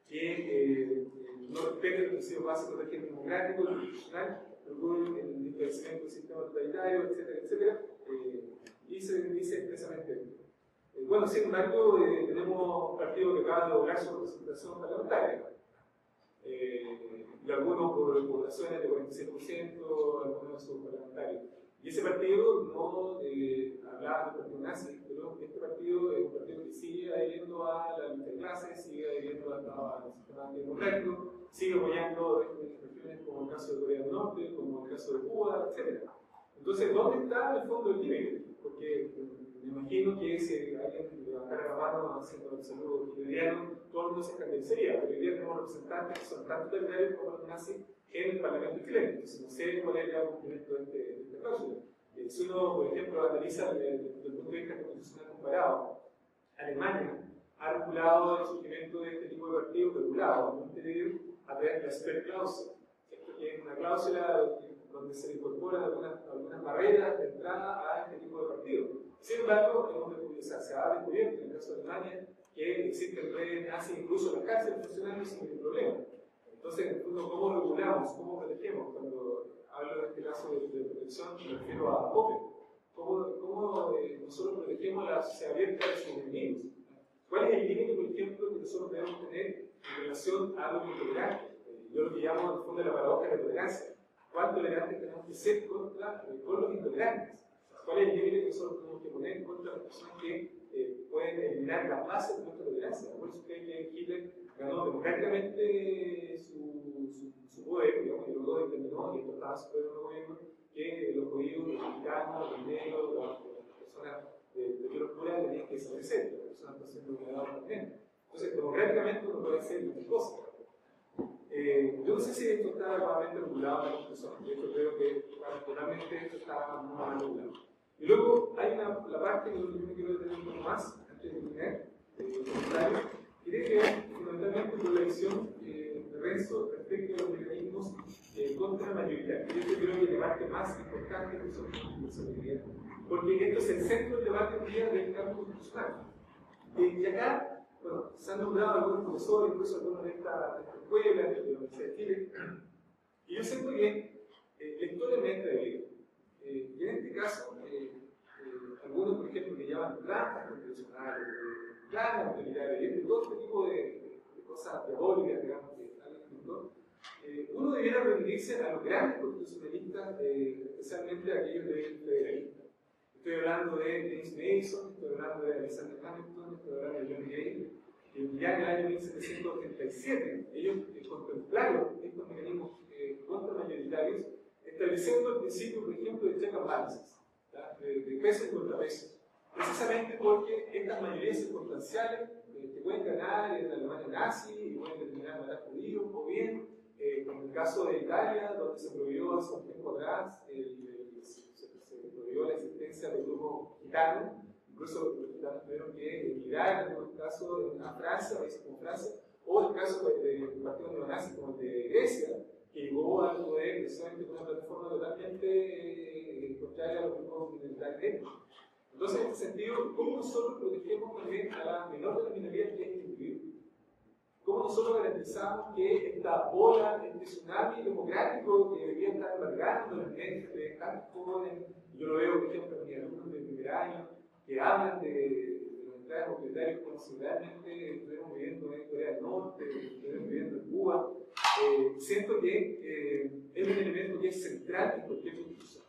que no respeta los principios básicos del régimen democrático, el constitucional, procure el establecimiento del sistema totalitario, etcétera, etcétera, y se dice expresamente. Bueno, sin embargo, tenemos partidos que acaban de lograr su representación parlamentaria. Y algunos por votaciones de 47%, algunos de sus parlamentarios. Y ese partido no hablaba del partido nazi, pero este partido es un partido que sigue adhiriendo a la lucha de clases, sigue adhiriendo al sistema democrático, sigue apoyando regiones como el caso de Corea del Norte, como el caso de Cuba, etc. Entonces, ¿dónde está en el fondo el límite? Porque me imagino que si alguien levantara la mano haciendo el saludo hitleriano, todo el mundo se escandalizaría, pero hoy día tenemos representantes que son tan totalitarios como los nazis en el Parlamento chileno. Entonces, no sé cuál es el cumplimiento de esta cláusula. Si uno, por ejemplo, analiza desde el punto de vista constitucional comparado, Alemania ha regulado el surgimiento de este tipo de partidos regulados, ¿no? A través de la Sperrklausel. Esto que es una cláusula donde se incorporan algunas barreras de entrada a este tipo de partidos. Sin embargo, se ha descubierto en el caso de Alemania que existen redes nazis incluso en las cárceles funcionando sin ningún problema. Entonces, en el fondo, ¿cómo regulamos? ¿Cómo protegemos? Cuando hablo de este caso de protección, me refiero a Open. ¿Cómo nosotros protegemos a la sociedad abierta de sus enemigos? ¿Cuál es el límite, por ejemplo, que nosotros debemos tener en relación a los intolerantes? Yo lo que llamo, en el fondo, la paradoja de la tolerancia. ¿Cuán tolerantes tenemos que ser con los intolerantes? ¿Cuál es el límite que nosotros tenemos que poner contra las personas que pueden eliminar las bases de nuestra tolerancia? Por eso creo que Hitler ganó democráticamente su poder, digamos, y luego determinó, y esto estaba súper en el gobierno, que los judíos, los mexicanos, los negros, las personas de piel oscura tenían que desaparecer, las personas están siendo vulneradas también. Entonces, democráticamente uno puede hacer muchas cosas. Yo no sé si esto está adecuadamente regulado en la Constitución, de hecho creo que totalmente esto está muy mal regulado. Y luego hay la parte que yo me quiero detener un poco más, antes de terminar el comentario, que tiene que ver fundamentalmente con la visión de Renzo respecto a los mecanismos contra mayoritarios. Y esto creo que es la parte más importante que nosotros porque esto es el centro del debate hoy día del cambio constitucional. Y acá bueno, se han nombrado algunos profesores, incluso algunos de esta escuela, de la Universidad de Chile, y yo siento que la historia me entra de vida. Y en este caso, algunos, por ejemplo, que llaman plantas constitucionales, planes autoritarios, y todo este tipo de cosas diabólicas, digamos, que están en el mundo, uno debiera rendirse a los grandes constitucionalistas, especialmente a aquellos del federalismo. Estoy hablando de James Madison, estoy hablando de Alexander Hamilton, estoy hablando de John Gay, que ya en el año 1787 ellos contemplaron estos mecanismos contramayoritarios, estableciendo el principio, por ejemplo, de check and balances, de pesos y contrapesos, precisamente porque estas mayorías circunstanciales que pueden ganar en la Alemania nazi y pueden determinar matar judíos, o bien, como en el caso de Italia, donde se prohibió hace un tiempo atrás, se prohibió la existencia de grupos gitanos, incluso los gitanos tuvieron que emigrar en algunos casos a Francia, países como Francia, o el caso del partido neonazi como el de Grecia, que llegó al poder precisamente con una plataforma totalmente contraria a los grupos militares étnicos. Entonces, en este sentido, ¿cómo nosotros protegemos también a la menor de las minorías que es el individuo? ¿Cómo nosotros garantizamos que esta ola, este tsunami democrático que debería estar embargando las mentes de tantos jóvenes, yo lo veo, por ejemplo, en mis alumnos del primer año, que hablan de los estados autoritarios como si realmente estuvieron viviendo en Corea del Norte, estuvieron viviendo en Cuba, siento que es un elemento que es central en cualquier constitución.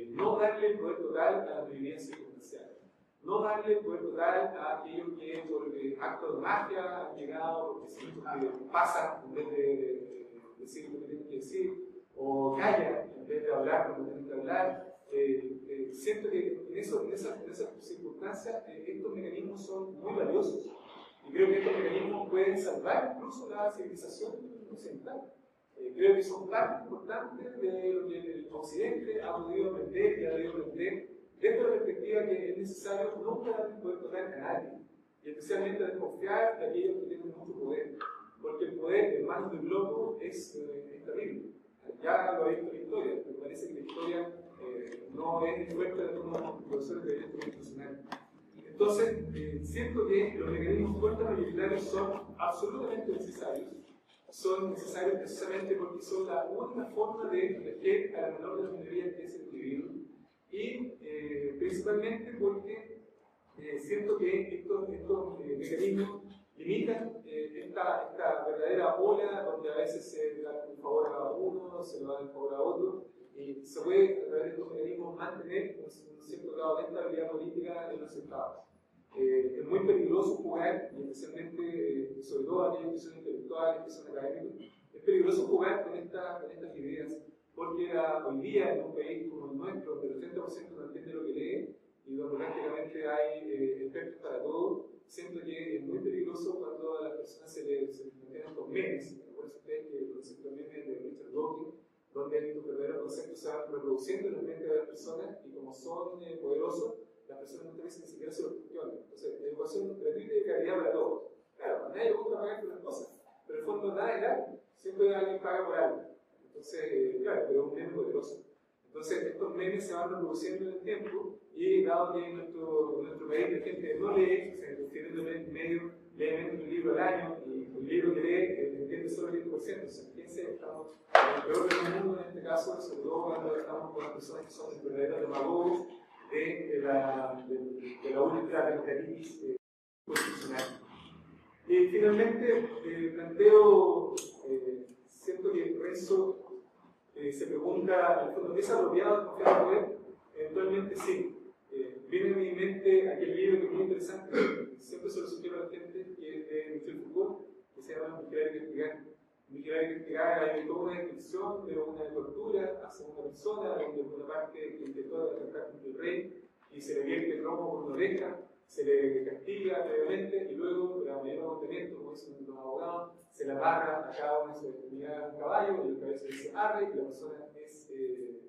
No darle el poder total a las mayorías circunstanciales, no darle el poder total a aquellos que por actos de magia han llegado, porque pasan en vez de decir lo que tienen que decir, o callan en vez de hablar como tienen que hablar. Siento que en esas circunstancias estos mecanismos son muy valiosos, y creo que estos mecanismos pueden salvar incluso la civilización occidental. Creo que son parte importante de lo que el Occidente ha podido aprender y ha debido aprender desde la perspectiva que es necesario nunca darle poder total a nadie, y especialmente desconfiar de aquellos que tienen mucho poder, porque el poder en manos del loco es terrible. Ya lo ha visto la historia, me parece que la historia no es fuerte de algunos profesores de derecho constitucional. Entonces, siento que los mecanismos contramayoritarios son absolutamente necesarios. Son necesarios precisamente porque son la única forma de proteger a la menor de las minorías que es el individuo, y principalmente porque siento que estos mecanismos limitan esta verdadera ola donde a veces se da un favor a uno, se lo da un favor a otro, y se puede a través de estos mecanismos mantener un cierto grado de estabilidad política en los estados. Es muy peligroso jugar, y especialmente, sobre todo aquellos que son intelectuales, que son académicos, es peligroso jugar con estas ideas, porque hoy día en un país como el nuestro, donde el 30% no entiende lo que lee, y donde prácticamente hay expertos para todo, siento que es muy peligroso cuando a las personas se les mantienen con memes. Por eso ustedes que el concepto de memes de Richard Dawkins, donde estos verdaderos conceptos se van reproduciendo en la mente de las personas, y como son poderosos, las personas muchas veces ni siquiera se lo cuestionan. Entonces, la educación gratuita y de calidad para todos. Claro, a nadie le gusta pagar por las cosas, pero en el fondo nada es gratis, siempre alguien paga por algo. Entonces, claro, pero es un meme poderoso. Entonces, estos memes se van reproduciendo en el tiempo, y dado que en nuestro país la gente no lee, o sea, el medio lee menos de un libro al año, y un libro que lee entiende solo el 10%. O sea, fíjense, estamos en el peor del mundo en este caso, sobre todo cuando estamos con las personas que son verdaderos demagogos de la única democracia constitucional. Y finalmente, planteo, siento que Renzo se pregunta, en fondo, ¿es apropiado confiar en el poder? Eventualmente sí. Viene a mi mente aquel libro que es muy interesante, siempre se lo sugiero a la gente, que es de Michel Foucault, que se llama Vigilar y Castigar. Vigilar y Castigar, hay toda una descripción de una tortura hacia una persona, donde por una parte que intentó atacar contra el rey, y se le vierte el romo por una oreja, se le castiga previamente, y luego, para mayor aguantamiento, como dicen los abogados, se le amarra a cada una de sus extremidades a un caballo, y el cabeza dice arre, y la persona es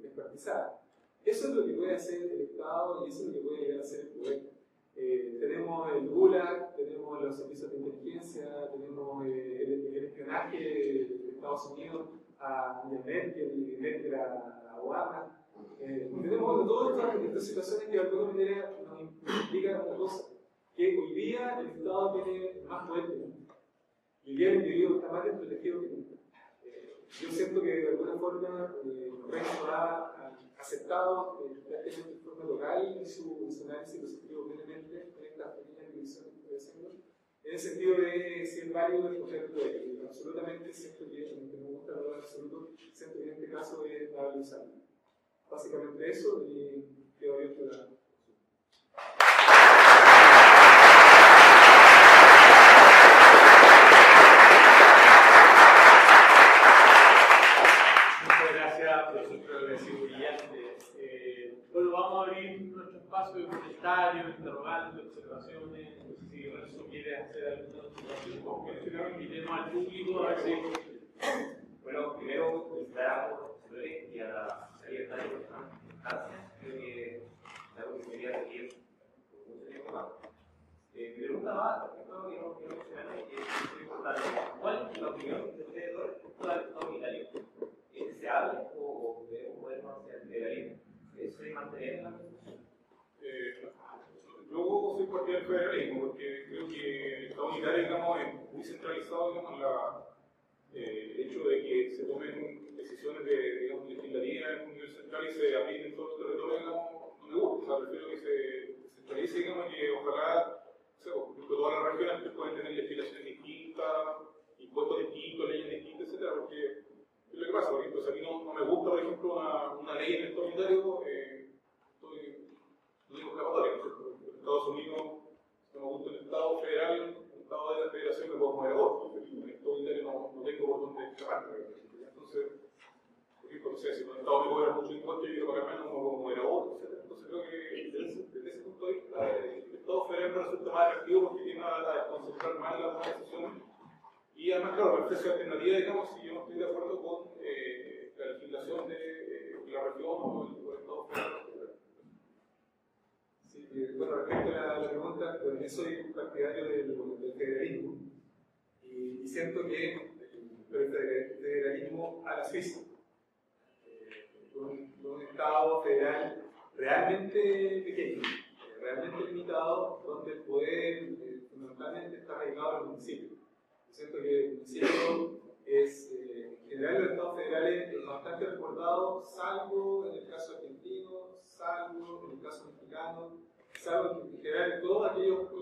descuartizada. Eso es lo que puede hacer el Estado, y eso es lo que puede llegar a hacer el poder. Tenemos el Gulag, tenemos los servicios de inteligencia, tenemos el espionaje de Estados Unidos a Merkel y Merkel a Obama. Tenemos todas estas situaciones que de alguna manera nos implican una cosa, que hoy día el Estado tiene más poder que nunca. Y hoy día el individuo está más desprotegido que nunca. Yo siento que de alguna forma el resto ha aceptado prácticamente de forma local y su análisis lo suscribo plenamente en estas pequeñas divisiones que estoy haciendo, en el sentido de si es válido escoger poder. Y absolutamente siento que, aunque no me gusta hablar en absoluto, siento que en este caso es valorizarlo. Básicamente eso, y quedo abierto a la. Bueno, vamos a abrir nuestro espacio de comentarios, interrogantes, observaciones. No sé si Renzo quiere hacer alguna observación o que invitemos al público a ver si. Bueno, primero felicitar a los profesores y a la secretaria de instancias. Creo que es algo que quería seguir por mucho tiempo más. Mi pregunta va, por ejemplo, que no mencioné, que es muy importante. ¿Cuál es la opinión de ustedes dos respecto al Estado unitario? ¿Es deseable o debemos movernos hacia el federalismo? ¿Eso es mantener la Constitución? Yo soy partidario del federalismo porque creo que el Estado unitario, digamos, es muy centralizado, digamos, el hecho de que se tomen decisiones digamos, legislativas en un nivel central y se apliquen en todos los territorios, digamos, no me gusta. O sea, prefiero que se centralice, digamos, que ojalá, o sea, por ejemplo, todas las regiones pueden tener legislaciones distintas, impuestos distintos, leyes distintas, etcétera, porque es lo que pasa. Por ejemplo, si a mí no me gusta, por ejemplo, una ley en el Estado unitario, no tengo escapatoria, ¿no es cierto? En Estados Unidos, si no me gusta el Estado federal, el Estado de la Federación, me puedo mover a otro. En el Estado unitario no tengo por dónde escapar. Entonces, por ejemplo, no sé, si un Estado me cobra mucho impuesto y yo quiero pagar menos, no me puedo mover a otro, etc. Entonces, creo que desde ese punto de vista, el Estado federal me resulta más atractivo porque tiene a desconcentrar más las decisiones. Y además, claro, me ofrece alternativa, digamos, si yo no estoy de acuerdo con la legislación de la región o el Estado federal. Sí, bueno, respecto a la pregunta, pues yo soy partidario del federalismo y siento que el federalismo a la Suiza, un Estado federal realmente pequeño, realmente limitado, donde el poder fundamentalmente está arraigado en los municipios. Yo siento que el municipio es, en general, los estados federales es bastante recordado, salvo en el caso argentino, salvo en el caso mexicano, salvo en general todos aquellos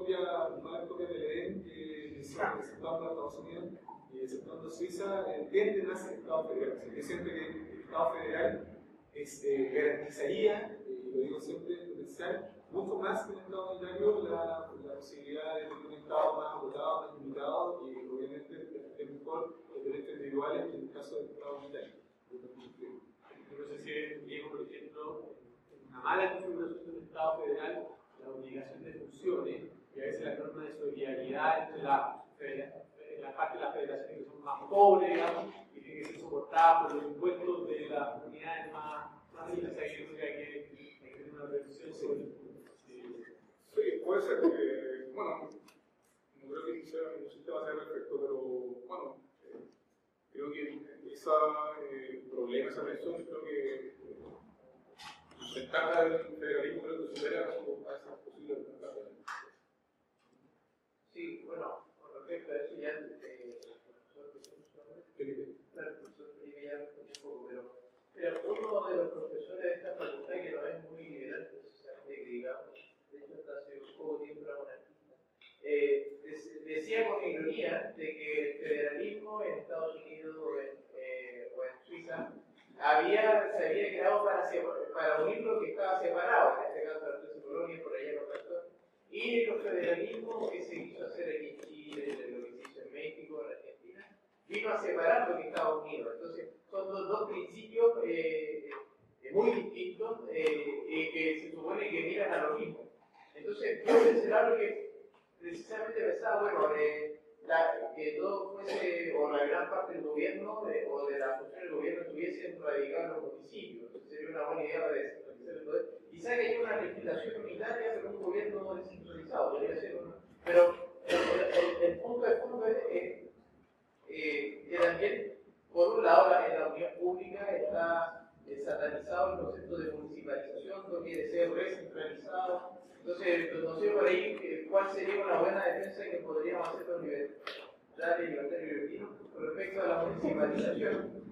malas copias del EDEN que son exceptuando a Estados Unidos y exceptuando Suiza, tienden a ser Estado federal. O sea, yo siento que el Estado federal garantizaría, y lo digo siempre, potencial, mucho más que el Estado unitario la posibilidad de tener un Estado más acotado, más limitado y obviamente es mejor los derechos individuales que en el caso del Estado unitario. No sé si es viejo, por ejemplo, una mala configuración del Estado federal, la obligación de funciones y a veces la norma de solidaridad entre la parte de las federaciones que son más pobres, digamos, y tienen que ser soportadas por los impuestos de las comunidades más ricas. O sea, yo creo que hay que tener una reflexión sobre eso. Sí, puede ser. Bueno, no creo que ningún sistema sea perfecto, pero bueno, creo que ese problema, esa presión, creo que enfrentar al federalismo creo que supera a esas posibles ventajas. Sí, bueno, con respecto a eso ya el profesor Felipe ya respondió un poco, pero uno de los profesores de esta facultad que no es muy liberal, precisamente que digamos, de hecho hasta hace un poco tiempo era monarquista, decía con ironía de que el federalismo en Estados Unidos o en Suiza se había creado para unir lo que estaba separado, en este caso la 13 colonias, por allá los factores, y el federalismo que se quiso hacer aquí en Chile, lo que se hizo en México, en Argentina, vino a separar lo que estaba unido. Entonces, son dos principios muy distintos que se supone que miran a lo mismo. Entonces, yo pensaba que precisamente pensaba, bueno, que todo fuese, o la gran parte del gobierno, o de la función del gobierno estuviesen radicados en los municipios. Entonces, sería una buena idea para descentralizar el poder. Quizá que haya una legislación unitaria, pero un gobierno descentralizado, podría ser, ¿no? Pero el punto de fondo es que también, por un lado, en la opinión pública está satanizado el concepto de municipalización, no quiere ser recentralizado, Entonces, no sé por ahí cuál sería una buena defensa que podríamos hacer los libertarios y libertinos con respecto a la municipalización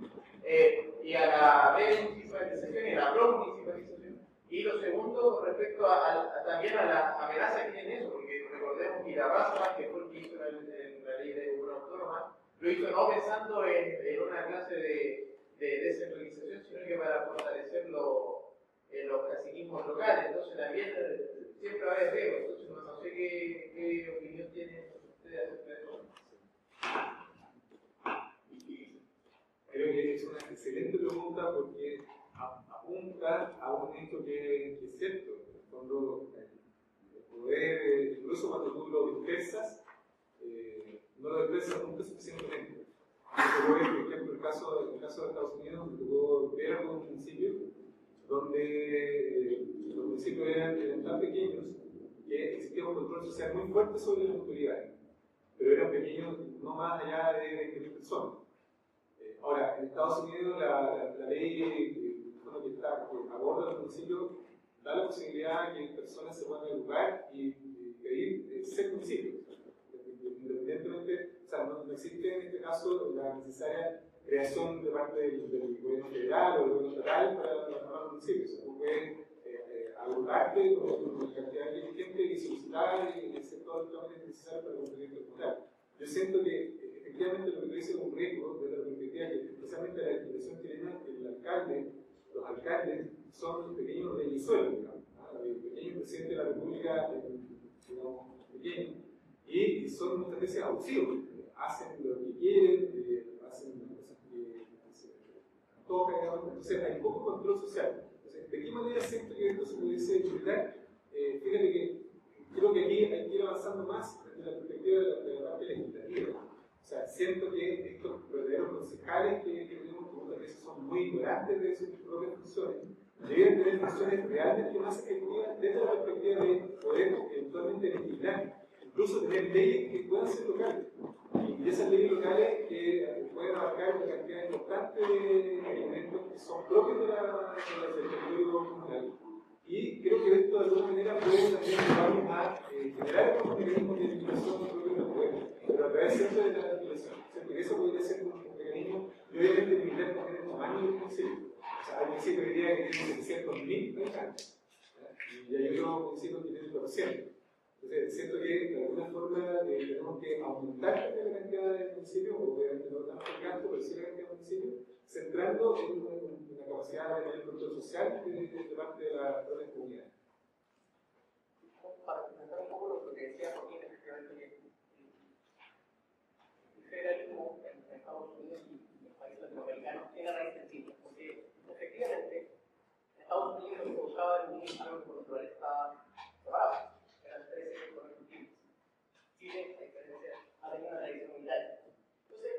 y a la desmunicipalización y a la promunicipalización. Y lo segundo, con respecto también a la amenaza que tiene eso, porque recordemos que la raza, que fue el que hizo en la ley de gobierno autónoma, lo hizo no pensando en una clase de descentralización, sino que para fortalecer los caciquismos locales. Entonces también siempre va a haber riesgo. Entonces no sé qué opinión tienen ustedes acerca de eso. Creo que es una excelente pregunta porque apunta a un hecho que es cierto. Cuando el poder, incluso cuando tú lo dispersas, no lo dispersas nunca suficientemente. Por ejemplo, el caso de Estados Unidos, me tocó ver algunos municipios donde los municipios eran tan pequeños que existía un control social muy fuerte sobre las autoridades, pero eran pequeños no más allá de 20.000 personas. Ahora, en Estados Unidos la ley que aborda los municipios da la posibilidad que personas se puedan educar y pedir ser municipios. Independientemente, o sea, no existe en este caso la necesaria creación de parte del gobierno federal o del gobierno estatal para los municipios. Tú puedes agruparte con la cantidad de gente y solicitar y hacer todo el trámite necesario para cumplir el comunal. Yo siento que efectivamente lo que tú dices es un riesgo desde la perspectiva que, especialmente la legislación chilena, los alcaldes son pequeños Venezuela, pequeños presidentes de la República, digamos, pequeños, y son muchas veces abusivos, hacen lo que quieren, hacen las cosas que se tocan, entonces hay poco control social. Entonces, ¿de qué manera siento que esto se pudiese evitar? Fíjate que creo que aquí hay que ir avanzando más desde la perspectiva de la parte legislativa. O sea, siento que estos verdaderos concejales que tenemos, que muchas veces son muy ignorantes de sus propias funciones, deben tener funciones realmente más efectivas desde la perspectiva de poder eventualmente legislar, incluso tener leyes que puedan ser locales. Y esas leyes locales que pueden abarcar una cantidad importante de elementos que son propios del territorio comunal. Y creo que esto de alguna manera puede también llevarnos a generar algunos mecanismos de limitación propios del pueblo, pero a través siempre de la regulación. Porque eso podría ser un mecanismo, y obviamente limitar también el tamaño del municipio. O sea, hay municipios que diría que tienen 700.000 habitantes, y hay otros municipios que tienen 400. Entonces, siento que de alguna forma tenemos que aumentar la cantidad de municipios, obviamente no tanto el gasto, pero sí la cantidad de municipios, centrando en una capacidad de tener control social de parte de las propias comunidades. Para comentar un poco lo que decía Joaquín, efectivamente, el federalismo en Estados Unidos y en países latinoamericanos tiene raíces distintas, porque efectivamente en Estados Unidos se buscaba el ministro por naturaleza estaba separado. Eran 13 gobiernos civiles. Chile, a diferencia, ha tenido una tradición militar. Entonces,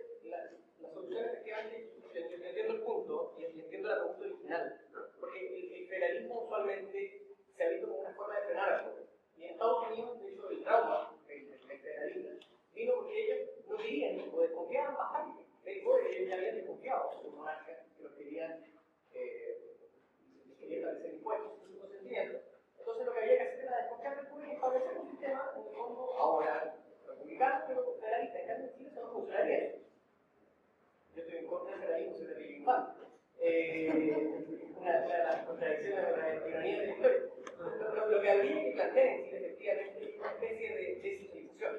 la solución efectivamente, yo entiendo el punto y entiendo la pregunta original, porque el federalismo usualmente se ha visto como una forma de frenar al poder. Y en Estados Unidos, de hecho, el trauma del federalismo vino porque ellos no querían o desconfiaban bastante. Ellos ya habían desconfiado de los monarcas que los querían establecer impuestos en su consentimiento. Entonces lo que había que hacer era desconfiar del poder y establecer un sistema, en el fondo, ahora republicano, pero federalista. En cambio, en Chile eso no funcionaría eso. Yo estoy en contra del federalismo, soy de infante. Una de las contradicciones de la ironía de la historia. Lo que habría que plantear en Chile, efectivamente, es una especie de descentralización.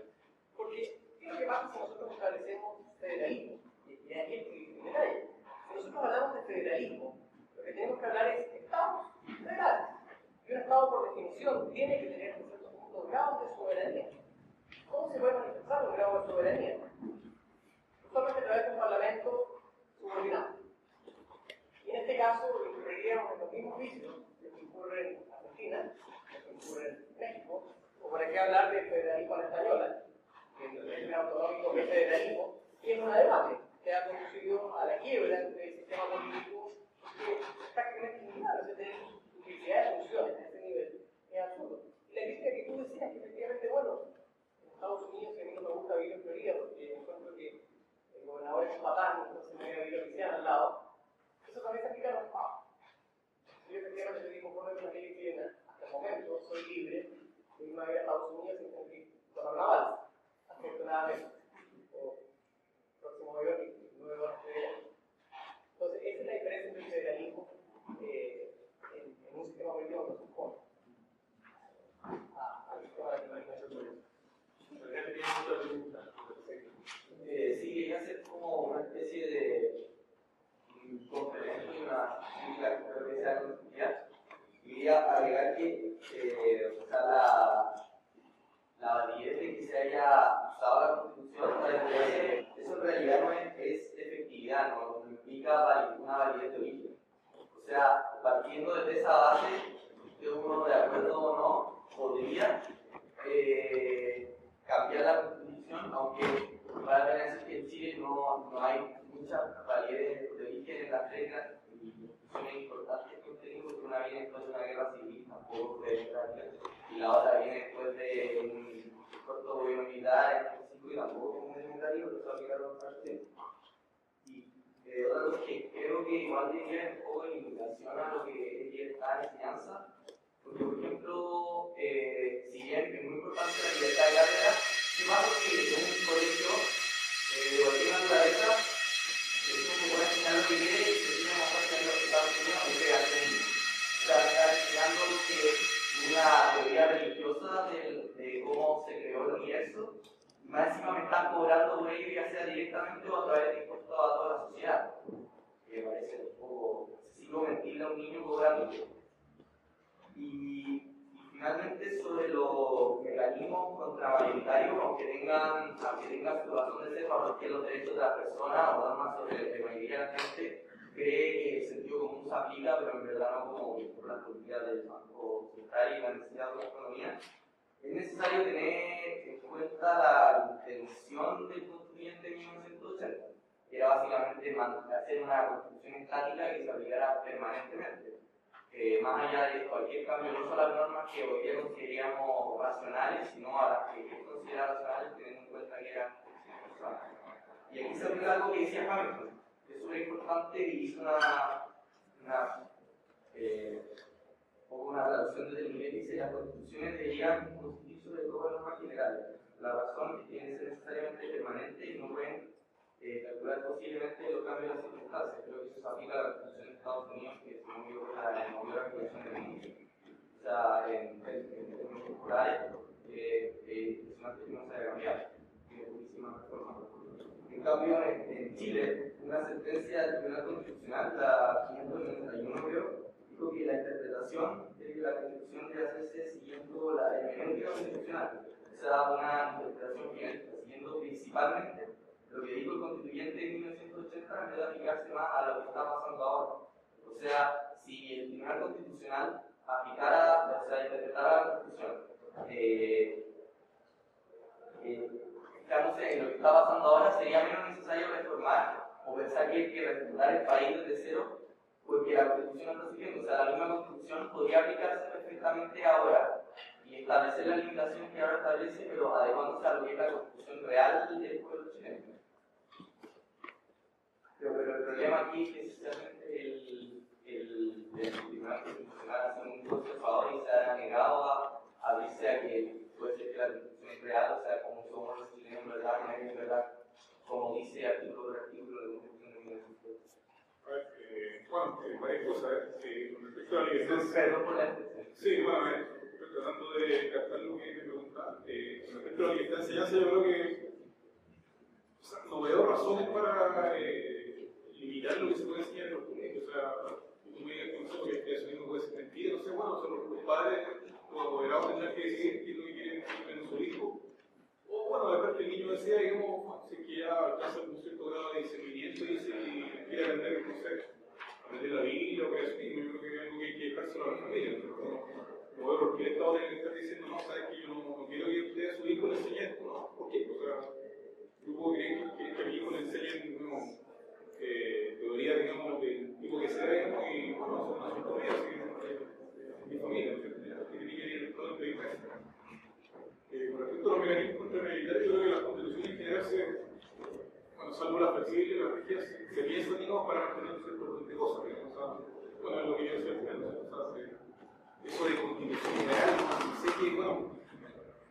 Porque, ¿qué es lo que pasa si nosotros establecemos federalismo? Y aquí el detalle. Si nosotros hablamos de federalismo, lo que tenemos que hablar es estados federales. Y un Estado, por definición, tiene que tener en ciertos puntos grados de soberanía. ¿Cómo se puede manifestar un grado de soberanía? Solamente a través de un parlamento subordinado. Y en este caso, incurriríamos en los mismos vicios que ocurren en Argentina, que ocurren en México, o para qué hablar de federalismo a la española, que en el régimen autonómico es federalismo, y es un debate que ha conducido a la quiebra del sistema político que es prácticamente inviable, o sea, tener duplicidad de funciones a ese nivel es absurdo. Y la crítica que tú decías que efectivamente, bueno, en Estados Unidos, a mí no me gusta vivir en Florida porque encuentro que el gobernador es un patán, entonces me voy a vivir a Luisiana al lado. Eso también se aplica a los estados. Yo efectivamente estoy conforme con la ley chilena, hasta el momento soy libre una validez de origen. O sea, partiendo desde esa base, que uno de acuerdo o no, podría cambiar la constitución, aunque para tener que en Chile no hay muchas validez de origen en las reglas y constituciones importantes que tenemos, porque una viene después de una guerra civil, tampoco fue democrática, y la otra viene después de un corto gobierno militar en México y tampoco fue muy democrático, pero se aplicaron para tiempo. Y otra cosa que creo que igual diría un poco de limitación a lo que es libertad de enseñanza, porque por ejemplo, si bien es muy importante la libertad de cátedra, ¿qué pasa que en un colegio de cualquier naturaleza uno puede enseñar lo que quiere y se tiene más fácil en los Estados Unidos a que hacen? O sea, está enseñando que una teoría religiosa de cómo se creó el universo, y más encima me están cobrando por ello, ya sea directamente o a través de impuestos a toda la sociedad. Que me parece un poco excesivo mentirle a un niño cobrando. Y finalmente, sobre los mecanismos contramayoritarios, aunque tengan su razón de ser para proteger los derechos de las personas o normas sobre la mayoría de la gente, cree que el sentido común se aplica, pero en verdad no como por las políticas del Banco Central y la necesidad de la economía. Es necesario tener en cuenta la intención del constituyente de 1980, que era básicamente hacer una constitución estática que se aplicara permanentemente. Más allá de cualquier cambio, no solo a las normas que hoy día consideraríamos racionales, sino a las que él considera racionales, teniendo en cuenta que eran constitucionales. Y aquí se aplica algo que decía Hamilton, que es súper importante y hizo una traducción desde el inglés, dice: las constituciones deberían constituir sobre todo normas generales. La razón es que tienen que ser necesariamente permanentes y no pueden calcular posiblemente los cambios de las circunstancias. Creo que eso se aplica a la Constitución de Estados Unidos, que se movió la Constitución del mundo. O sea, en términos culturales, impresionante que no se haya cambiado. Tiene muchísimas reformas. En cambio, en Chile, una sentencia del Tribunal Constitucional, la 591, creo, dijo que la interpretación de la Constitución debe hacerse siguiendo la hermenéutica constitucional. O sea, una interpretación que siguiendo principalmente lo que dijo el constituyente en 1980 en vez de aplicarse más a lo que está pasando ahora. O sea, si el Tribunal Constitucional aplicara, o sea, interpretara la Constitución, fijándose en lo que está pasando ahora, sería menos necesario reformar o pensar que hay que refundar el país desde cero, porque la Constitución no está siguiendo. O sea, la misma Constitución podría aplicarse perfectamente ahora y establecer la limitación que ahora establece, pero adecuándose a lo que es la Constitución real del pueblo chileno. Pero el problema aquí es que esencialmente el Tribunal Constitucional hace un conservador y se ha negado a abrirse a que puede ser que la Constitución es real, o sea, como somos los chilenos, ¿verdad? No es verdad, como dice artículo por artículo de la Constitución de 1980. Bueno, varias cosas. Con respecto a la libertad. Perdón por la expresión. Sí, bueno, estoy tratando de captar lo que me preguntaban. Con respecto a la libertad de enseñanza, yo creo que no veo razones para limitar lo que se puede enseñar en los colegios. O sea, yo me conozco que eso mismo puede ser mentira. No sé, bueno, los padres, los apoderados tendrán que decidir qué es lo que quieren en su hijo. O bueno, después que el niño decía, digamos, si es que ya alcanza un cierto grado de discernimiento y si quiere aprender, no sé, aprender la Biblia o que así, yo creo que es algo que hay que dejárselo a la familia. No veo por qué el Estado tiene que estar diciendo, no, sabes que yo no quiero que usted a su hijo le enseñe esto, ¿no? ¿Por qué? O sea, yo puedo querer que a mi hijo le enseñen, teoría, digamos, del tipo que sea, digamos, y bueno, eso es un asunto mío, así que mi familia, ¿no? Que tiene que ir todo el país. Con respecto a los mecanismos contramilitares, yo creo que las constituciones en general salvo la flexibilidad y la rigidez, se piensan, digamos, para mantener un cierto orden de cosas, digamos, o sea, bueno, es lo que yo decía al final, o sea, eso de constitución general, sé que, bueno,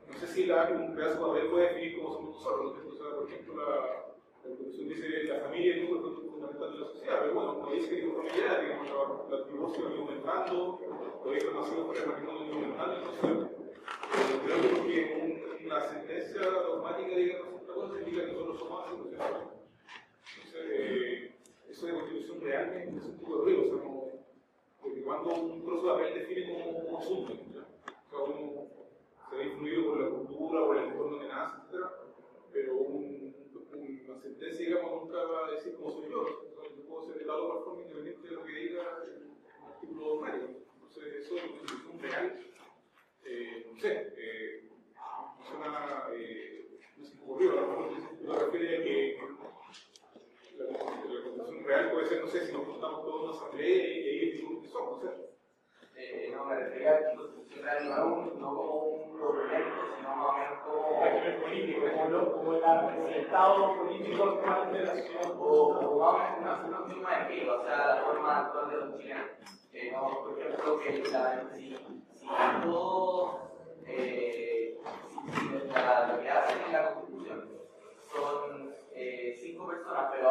no sé si un pedazo de papel puede definir cómo somos nosotros, ¿no? O sea, por ejemplo, la constitución dice que la familia es el núcleo fundamental de la sociedad, pero bueno, como dice que es familiar, digamos, los divorcios van aumentando, los hijos nacidos por el matrimonio van aumentando, entonces, creo que porque una sentencia dogmática, digamos, significa que nosotros somos así, entonces, eso de constitución realmente es un tipo de ruido, o sea, como, porque cuando un trozo de papel define como un asunto, ¿ya? O sea, uno se ve influido por la cultura, por el entorno que nace, etc. Pero una sentencia, digamos, nunca va a decir cómo soy yo. O sea, yo puedo puedo ser de tal o cual forma independiente de lo que diga el artículo dogmático. Entonces, eso es una institución real. No sé, funciona, no se me ocurrió, a lo mejor lo refiere a que la constitución real puede ser, no sé, si nos juntamos todos en una asamblea y ahí decimos que somos, ¿no? No, me refería a que constitución real no como un documento, sino más o menos como régimen político, como el estado político actual de la sociedad. o más o menos una forma de escriba, o sea, la forma actual de los chilenos. Por ejemplo, que si lo que hacen en la Constitución son 5 personas, pero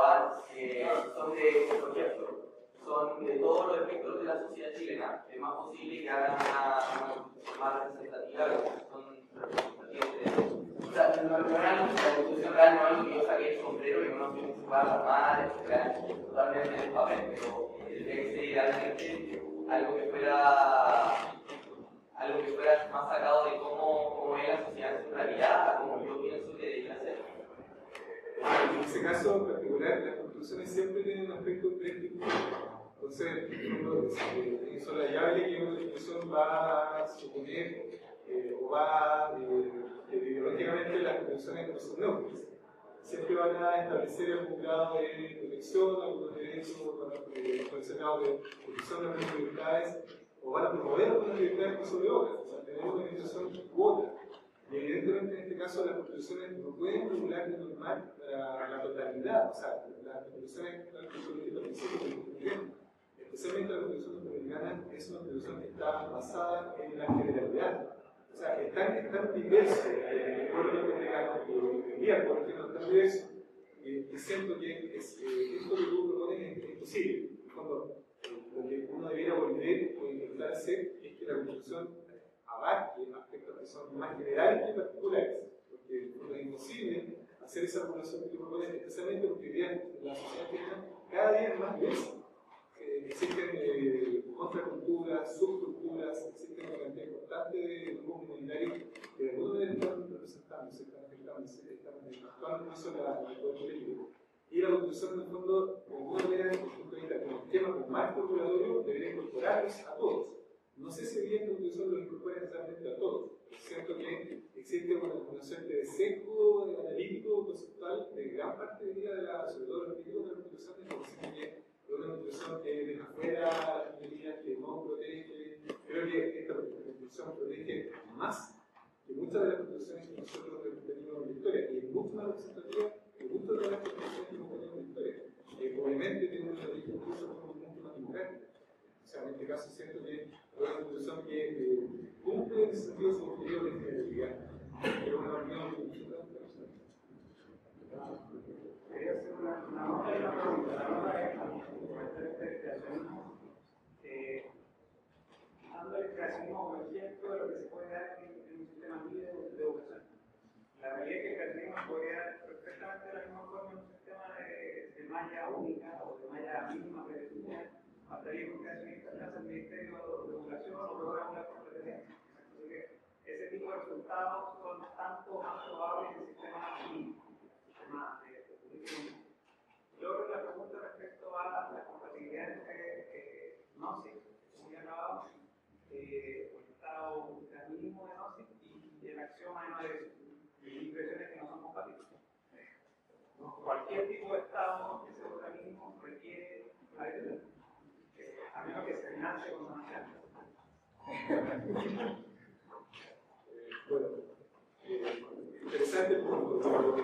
son de, por ejemplo, son de todos los espectros de la sociedad chilena, es más posible que hagan una constitución más representativa, que son representativos de... O sea, la constitución real no es que yo saque el sombrero y uno se va a armar, etc. Totalmente en el papel, pero tendría que ser idealmente algo que fuera más sacado de cómo es la sociedad en su realidad, a como yo pienso que debería ser. En ese caso en particular, las construcciones siempre tienen un aspecto prescriptivo. Entonces, son las llaves que una institución va a suponer o va ideológicamente las construcciones no son neutras. Siempre van a establecer algún grado de protección, algunos derechos, van a establecer grado de protección de algunas libertades, o van a promover algunas libertades por sobre otras. O sea, tenemos una institución u otra. Y evidentemente en este caso las constituciones no pueden regular ni normar la totalidad. O sea, las constituciones, tal como se lo dije al principio, especialmente la constitución norteamericana, es una constitución que está basada en la generalidad. O sea, es tan diverso el pueblo norteamericano que hoy en día, porque no es tan diverso, y siento que esto que tú propones es imposible. En el fondo, lo que uno debiera volver o intentar hacer es que la constitución abarque aspectos que son más generales que particulares, porque es imposible hacer esa regulación que tú propones, especialmente porque hoy día la sociedad chilena cada día es más diversa. Existen contraculturas, subculturas, existen una cantidad importante de grupos comunitarios que de alguna manera están representando, se están afectando, están actuando incluso en el poder político. Y la constitución, en el fondo, de alguna manera, desde el punto de vista como esquema, como marco regulatorio, debería incorporarlos a todos. No sé si bien la constitución los incorpora necesariamente a todos, pero siento que existe una suerte de sesgo analítico, conceptual, de gran parte de la, sobre todo los críticos de la constitución, que dicen que es una constitución que deja fuera las medidas, que no protege. Creo que esta constitución protege más que muchas de las constituciones que nosotros tenemos en la historia, y es mucho más representativa que muchas de las constituciones que hemos tenido en la historia. Obviamente tiene una origen incluso mucho más democrática. O sea, en este caso siento que es una constitución que cumple en ese sentido su objetivo de generalidad. Pero una opinión que nosotros quería hacer una nota y una pregunta. La nota es dando el creacionismo como ejemplo de lo que se puede dar en un sistema libre de educación. La realidad es que el creacionismo podría dar perfectamente de la misma forma en un sistema de malla única o de malla mínima predefinida. Bastaría que un creacionista hace el Ministerio de Educación o programa de competencia. Así que ese tipo de resultados son tanto más probables en sistemas mínimos. Luego la pregunta respecto a la compatibilidad entre GNOSIS, como ya hablábamos, el estado mínimo de GNOSIS y el axioma de no agresión, y impresiones que no son compatibles. Cualquier tipo de estado que sea mínimo requiere agresión, a menos que se financie con donación. Bueno, interesante el punto, pero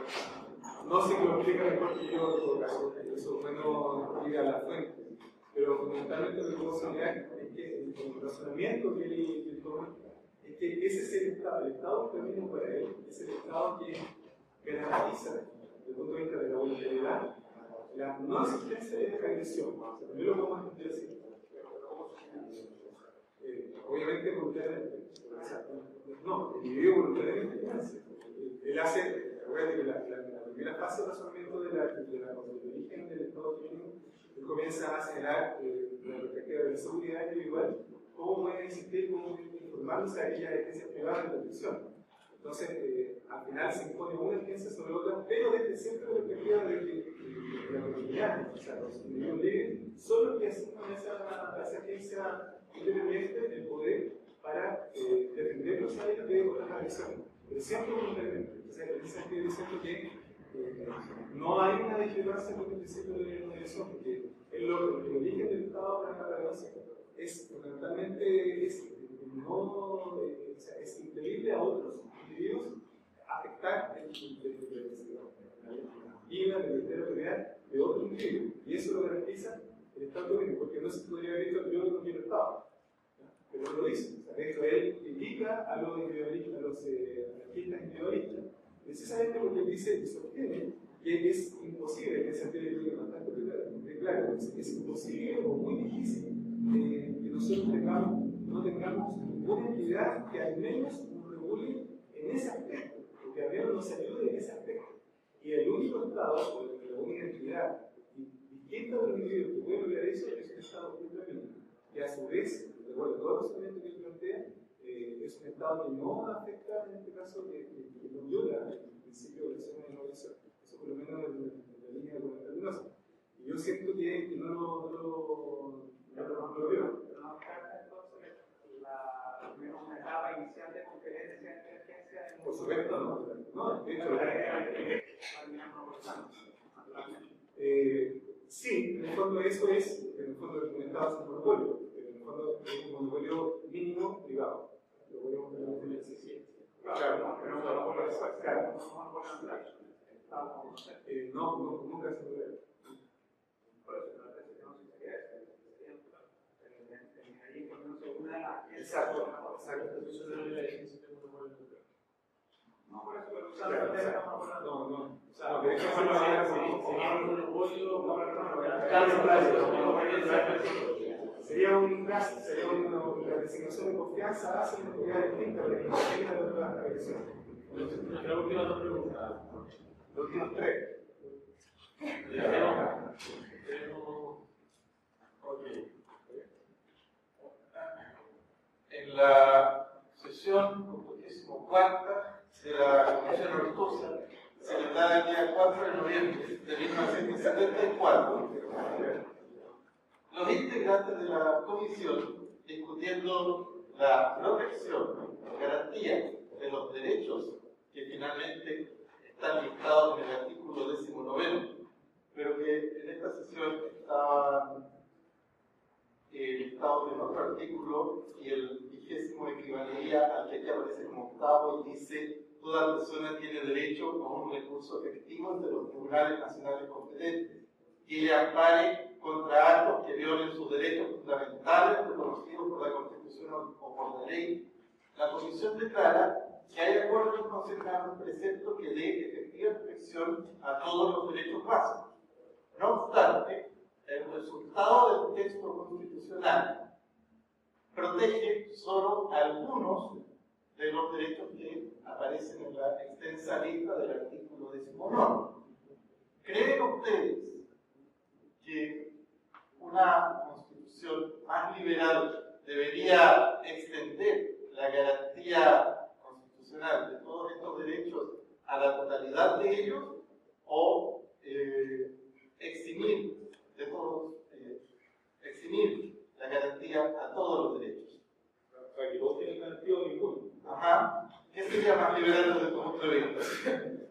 no sé que lo explica mejor que yo en todo caso, eso bueno ir a la fuente, pero fundamentalmente lo que puedo señalar es que el razonamiento que él toma es que ese es el Estado también para él, es el Estado que garantiza, desde el punto de vista de la voluntariedad, la no existencia de agresión. Primero lo vamos a entender así. Obviamente voluntariamente. No, el individuo voluntariamente financia. Él hace, recuerden que la primera fase de razonamiento del origen del Estado chileno, él comienza a señalar la perspectiva de la seguridad individual, cómo puede existir, cómo informándose a aquellas agencias privadas de protección. Entonces, al final se impone una agencia sobre otra, pero desde siempre la perspectiva de que la comunidad, o sea, los individuos libres, son los que asignan a esa agencia independiente el poder para defenderlos a ellos de otras agresiones. Pero siempre voluntariamente. O sea, en ese sentido diciendo que no hay una discrepancia con el principio de la agresión, porque el origen del Estado para la violencia es fundamentalmente es impedible a otros individuos afectar la vida, la integridad de otro individuo. Y eso lo garantiza el Estado único, porque no se podría haber dicho yo no quiero Estado. Pero no lo dice. O sea, de hecho, él indica a los individualistas, a los anarquistas individualistas, precisamente porque él dice y sostiene que es imposible, en ese sentido bastante claro, es imposible o muy difícil que nosotros no tengamos ninguna entidad que al menos nos regule en ese aspecto, que al menos nos ayude en ese aspecto. Y el único Estado, o la única entidad distinta de los individuos que puede lograr eso, es un Estado público, que a su vez, de acuerdo a todos los elementos que él plantea, es un Estado que no afecta, en este caso, que no viola el principio de la innovación. Eso por lo menos en la línea de comentario. Y yo siento que no lo veo. Pero no descarta entonces una etapa inicial de conferencia de emergencia. Por supuesto, no. De hecho, sí, en el fondo eso es, en el fondo lo comentabas en monopolio, pero en el fondo es un monopolio mínimo privado. Lo podemos ver así. Claro, pero no lo podemos hacer. No, nunca se puede ver. Por eso la precisión sí sería esa. Ahí cuando uno se une a la Exacto. Eso no es la agencia de monopolio. no, por eso, pero usando el tema No. O sea, de hecho, sería un monopolio. Sería una designación de confianza hacia una entidad distinta, pero que no tiene la otra agresión. La última dos preguntas. Los últimos tres. En la sesión 44 de la Comisión Ortosa, celebrada el día 4 de noviembre de 1974, los integrantes de la comisión, discutiendo la protección, garantía de los derechos que finalmente están listados en el artículo 19, pero que en esta sesión estaban listados en otro artículo y el 20º equivalería al que aquí aparece como octavo y dice: toda persona tiene derecho a un recurso efectivo ante los tribunales nacionales competentes y le ampare contra actos que violen sus derechos fundamentales reconocidos por la Constitución o por la ley. La Comisión declara que hay acuerdos concernados en precepto que dé efectiva protección a todos los derechos básicos. No obstante, el resultado del texto constitucional protege solo algunos de los derechos que aparecen en la extensa lista del artículo 19. ¿Creen ustedes que una constitución más liberal debería extender la garantía constitucional de todos estos derechos a la totalidad de ellos o eximir la garantía a todos los derechos? O sea, que todos tienen garantía o ninguno. Ajá. ¿Qué sería más liberal desde tu punto de vista?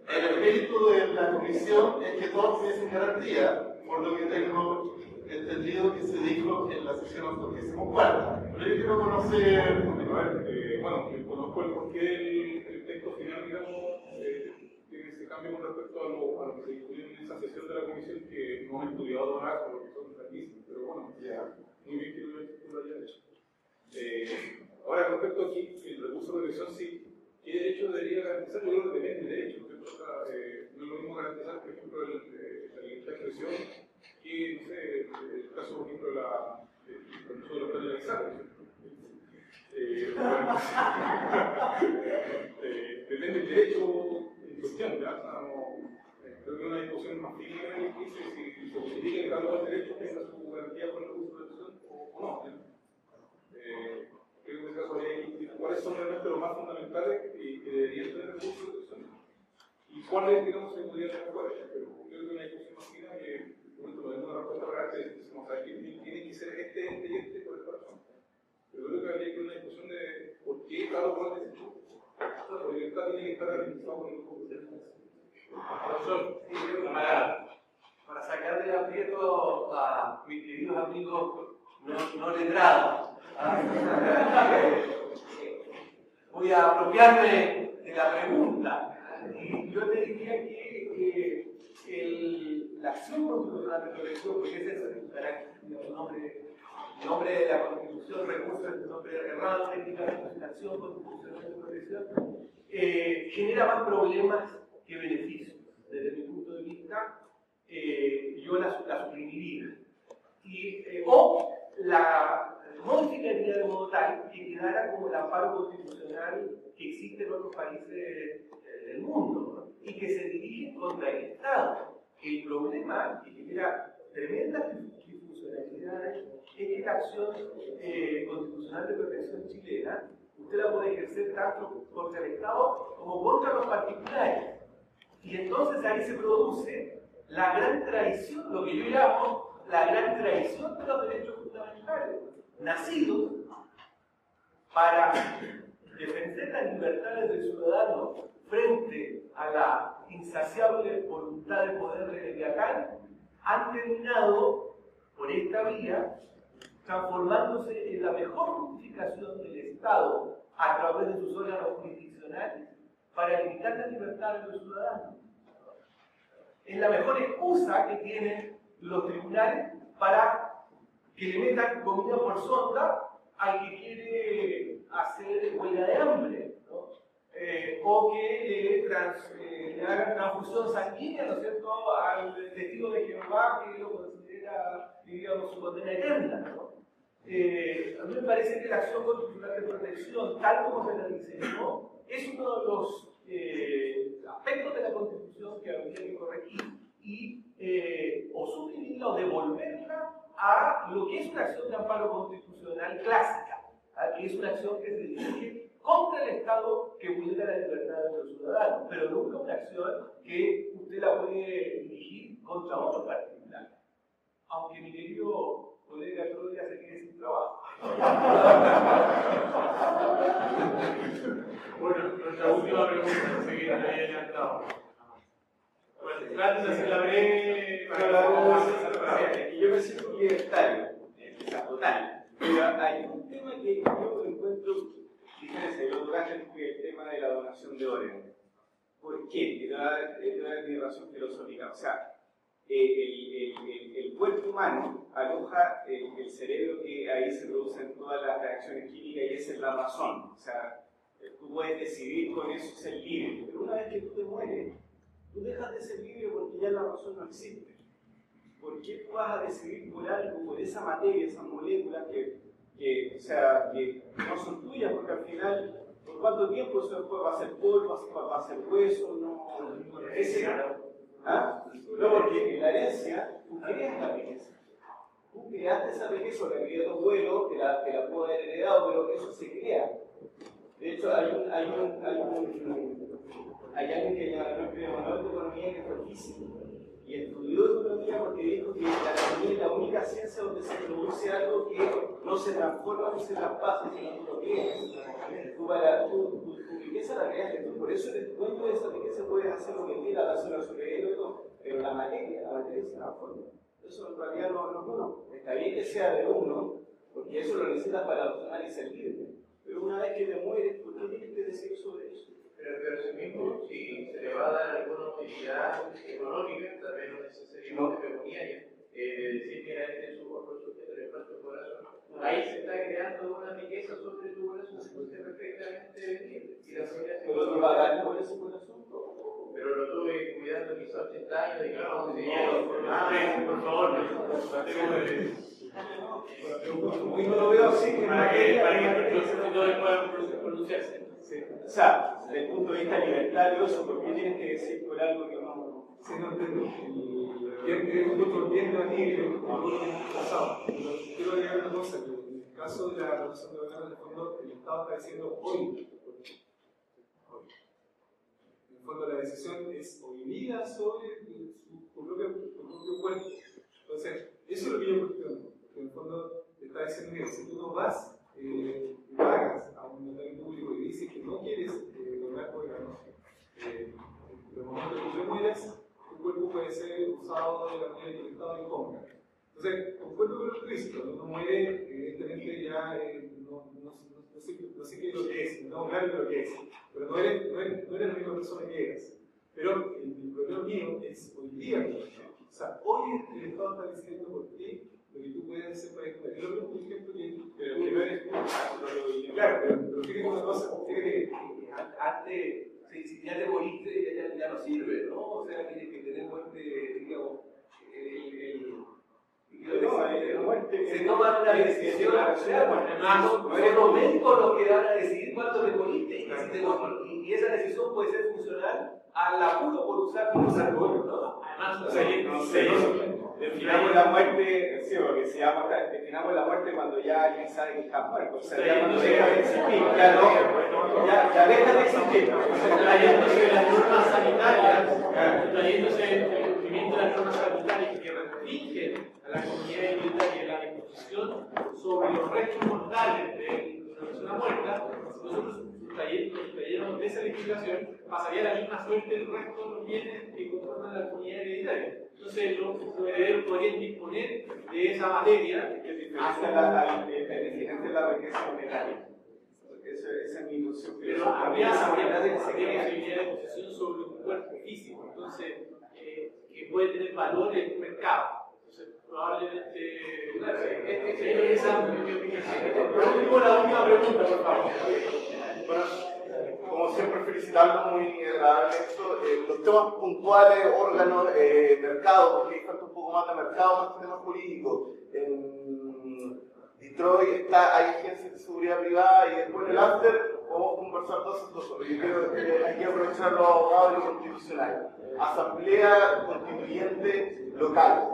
El espíritu de la comisión es que todos tienen garantía, por lo que tengo entendido que se dijo en la sesión 44. Pero yo quiero conocer... Bueno, conozco el porqué el texto final, digamos, tiene ese cambio con respecto a lo que se discutió en esa sesión de la comisión, que no he estudiado ahora, por lo que son larguísimos, pero bueno, muy bien que lo haya hecho. Ahora, respecto aquí, el recurso de protección, sí, ¿qué derecho debería garantizar? Yo creo que depende del derecho, ¿no? O sea, no es lo mismo garantizar, por ejemplo, la libertad de expresión que, no sé, el caso, por ejemplo, de los penalizados. Depende del derecho en cuestión, ¿ya? O sea, creo que es una discusión más fina en el que dice si se justifica que cada uno del derecho tenga su garantía con el recurso de protección o no. Creo que en este caso habría que discutir cuáles son realmente los más fundamentales y que deberían tener recursos de protección y cuáles, digamos, se podrían tener fuera. Pero creo que una discusión más fina que, por ejemplo, no es una respuesta real que decimos, ¿sabes qué? Tiene que ser este y este por esta razón. Pero creo que habría que una discusión de por qué cada cual es hecho. La libertad tiene que estar garantizada por el grupo de para sacar de aprieto a mis queridos amigos no letrados, voy a apropiarme de la pregunta. Y yo te diría que la acción constitucional de protección, porque ese es el nombre de la Constitución, recurso es el nombre errado técnicamente, la acción constitucional de protección, genera más problemas que beneficios. Desde mi punto de vista, yo la suprimiría. O la modificaría de modo tal que quedara como el amparo constitucional que existe en otros países del mundo, ¿no? Y que se dirigen contra el Estado. El problema, que genera tremendas disfuncionalidades, es que la acción constitucional de protección chilena, usted la puede ejercer tanto contra el Estado como contra los particulares. Y entonces ahí se produce la gran traición, lo que yo llamo la gran traición de los derechos fundamentales, nacidos para defender las libertades del ciudadano frente a la insaciable voluntad de poder de Leviatán, han terminado por esta vía transformándose en la mejor justificación del Estado a través de sus órganos jurisdiccionales para limitar las libertades de los ciudadanos. Es la mejor excusa que tienen los tribunales para que le metan comida por sonda al que quiere hacer huelga de hambre, ¿no? O que le hagan transfusión sanguínea, ¿no es cierto?, al testigo de Jehová que lo considera, digamos, su condena eterna, ¿no? A mí me parece que la acción constitucional de protección, tal como se la diseñó, es uno de los aspectos de la Constitución que habría que corregir y o suprimirla o devolverla a lo que es una acción de amparo constitucional clásica, que es una acción que se dirige contra el Estado que vulnera la libertad de los ciudadanos, pero nunca una acción que usted la puede dirigir contra otro particular. Aunque mi querido colega Claudia se quede sin trabajo. Bueno, nuestra última pregunta, seguir ahí adelantado. Bueno, traten de hacer la breve. Yo me siento libertario, o sea, total. Pero hay un tema que yo encuentro diferencia de los lugares, que es el tema de la donación de órganos. ¿Por qué? Te voy a dar mi razón filosófica. O sea, el cuerpo humano aloja el cerebro, que ahí se producen todas las reacciones químicas y esa es la razón. O sea, tú puedes decidir con eso ser libre, pero una vez que tú te mueres, tú dejas de ser libre porque ya la razón no existe. ¿Por qué tú vas a decidir por algo, por esa materia, esas moléculas que no son tuyas? Porque al final, ¿por cuánto tiempo eso después va a ser polvo, va a ser hueso? No, porque en la herencia tú creas la riqueza. Tú creaste esa riqueza, la creó tu abuelo, te la pudo haber heredado, pero eso se crea. De hecho, hay alguien que llama el premio Nobel de Economía, que fue físico, y estudió economía porque dijo que la economía es la única ciencia donde se produce algo que no se transforma ni se traspasa, sino que lo creas. Tu riqueza la creaste tú, por eso el dueño de esa riqueza puedes hacer lo que quieras, dárselo a su heredero y todo, pero la materia se transforma. Eso en realidad no es uno. Está bien que sea de uno, porque eso lo necesitas para razonar y ser libre. Pero una vez que te mueres, ¿por qué tienes que decir sobre eso? Pero sí mismo, si se le va a dar alguna utilidad económica, tal vez no necesariamente pecuniaria, decir, mira, este es su otro sujeto, le falta el corazón. Ahí se está creando una riqueza sobre tu corazón, se puede perfectamente venir. Pero no pagaste por ese corazón. Pero lo tuve cuidando quizás 80 años y Claro, por favor, no lo veo así, para que los profesores puedan pronunciarse. O sea, desde el punto de vista libertario, eso, ¿por qué tienes que decir por algo que no? Sí, no entiendo. Nosotros viendo aquí el pasado. Quiero agregar una cosa, que en el caso de la donación de órganos, en el fondo, el Estado está diciendo hoy. En el fondo la decisión es hoy día sobre su propio cuerpo. Entonces, eso es lo que yo cuestiono, porque en el fondo te está diciendo, mira, si tú no vas y pagas a un notario público y dices que no quieres donar órganos, en el momento que tú mueras, tu cuerpo puede ser usado de la manera que el Estado imponga. Entonces, concuerdo con lo que dice, cuando uno muere, evidentemente ya no sé qué es lo que es, no tengo claro lo que es, pero no eres la misma persona que eras. Pero el problema mío es hoy día, o sea, hoy el Estado está diciendo por ti lo que tú puedes hacer para estudiar. Yo lo veo, por ejemplo, pero que no eres tú. Claro, pero fíjate una cosa, fíjate que antes, si ya te moriste, ya no sirve, ¿no? O sea, tienes que tener digamos, se toma una decisión, o sea, son los médicos los que van a decidir cuándo te moriste, y esa decisión puede ser funcional al apuro por usar alcohol, ¿no? Además, definamos la muerte, sí, porque se llama, definamos la muerte cuando ya alguien sabe que está muerto, o sea, ya cuando deja de existir, ya deja de existir. Trayéndose de las normas sanitarias, trayéndose el cumplimiento de las normas sanitarias que restringen a la comunidad inmunitaria la disposición sobre los restos mortales de una persona muerta, nosotros trayéndonos de esa legislación, pasaría la misma suerte el resto de los bienes que conforman la comunidad hereditaria. Entonces, los herederos podrían disponer de esa materia hasta la diferencia de la riqueza monetaria. Esa es mi ilusión. Pero habría posibilidad de posesión sobre un cuerpo físico, entonces, que puede tener valor en un mercado. Probablemente. Esa es mi opinión. Por último, la última pregunta, por favor. Bueno, como siempre, felicitarlo, muy agradable esto. Los temas puntuales, órganos, mercado, porque hay falta un poco más de mercado, más temas jurídicos. En Detroit hay agencias de seguridad privada y después en el after podemos conversar dos sobre. Yo creo que hay que aprovechar los abogados y lo constitucional. Asamblea constituyente local.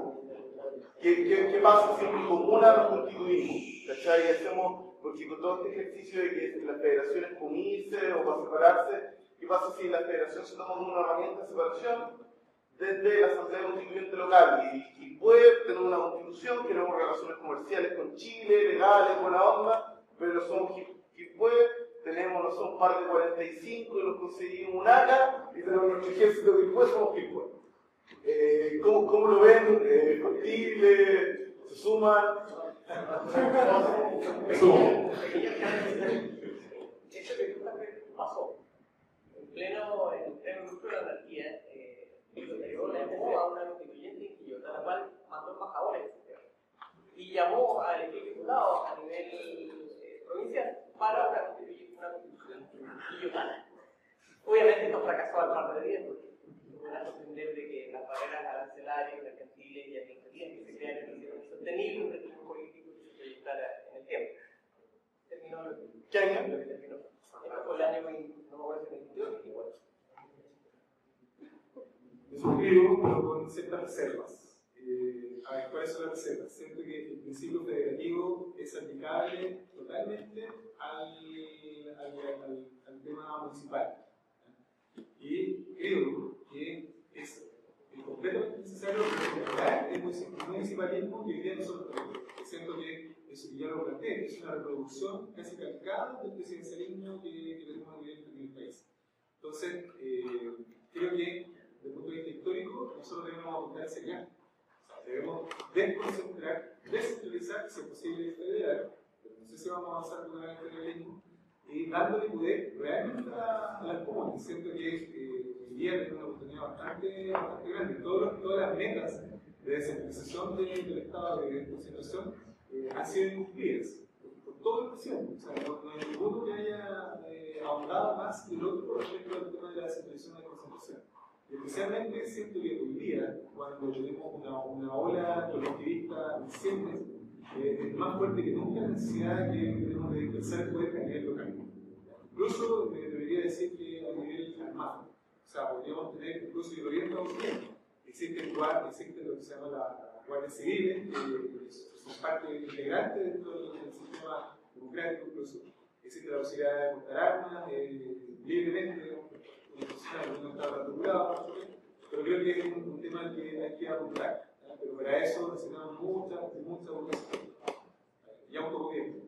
¿Qué pasa si en comuna nos constituimos? ¿Cachai? Hacemos, porque con todo este ejercicio de que las federaciones para unirse o para separarse, ¿qué pasa si la federación se toma como una herramienta de separación desde la asamblea constituyente local? Y puede tener una constitución, queremos relaciones comerciales con Chile, legales, buena onda, pero somos puede, tenemos, no son par de 45 y nos conseguimos un ACA y tenemos nuestro ejército que puede, somos Quilpue. ¿Cómo lo ven? ¿Factible? ¿Se suman? Eso que pasó. En pleno grupo de anarquía, le llamó a una constituyente en Quillota, la cual mandó embajadores y llamó al diputado a nivel provincial para una constitución quillotana. Obviamente esto fracasó al par de días porque era entender de que las barreras arancelarias, mercantiles y administrativas que se crearon hicieron insostenible un régimen político que se proyectara en el tiempo. Terminó ¿Qué año? Lo que terminó. Esto fue el año 20, no me acuerdo si 22 igual. Yo suscribo, pero con ciertas reservas. A ver, ¿cuáles son las reservas? Siento que el principio federativo es aplicable totalmente al tema municipal. Y creo que es completamente necesario recuperar el municipalismo que hoy día nosotros tenemos. Siento que, eso ya lo planteé, es una reproducción casi calcada del presidencialismo que tenemos a nivel del país. Entonces, creo que desde el punto de vista histórico, nosotros debemos apuntar hacia allá. O sea, debemos desconcentrar, descentralizar, si es posible, federal, pero no sé si vamos a avanzar con el federalismo, y dándole poder realmente a las comunas. Siento que hoy día tenemos una oportunidad bastante grande. Todas las metas de descentralización del Estado, de desconcentración, han sido incumplidas por todo el presidente. O sea, no hay ninguno que haya ahondado más que el otro respecto al tema de la descentralización y la concentración. Especialmente siento que hoy día, cuando tenemos una ola colectivista reciente, es más fuerte que nunca la necesidad que tenemos de dispersar el poder a nivel local. Incluso debería decir que a nivel armado. O sea, podríamos tener, incluso yo lo vi en Estados Unidos, existe lo que se llama la Guardia Civil, que son parte integrante dentro del sistema democrático, incluso existe la posibilidad de portar armas libremente, no está regulado, pero creo que es un tema que hay que abordar. Pero para eso necesitamos mucha educación y autogobierno.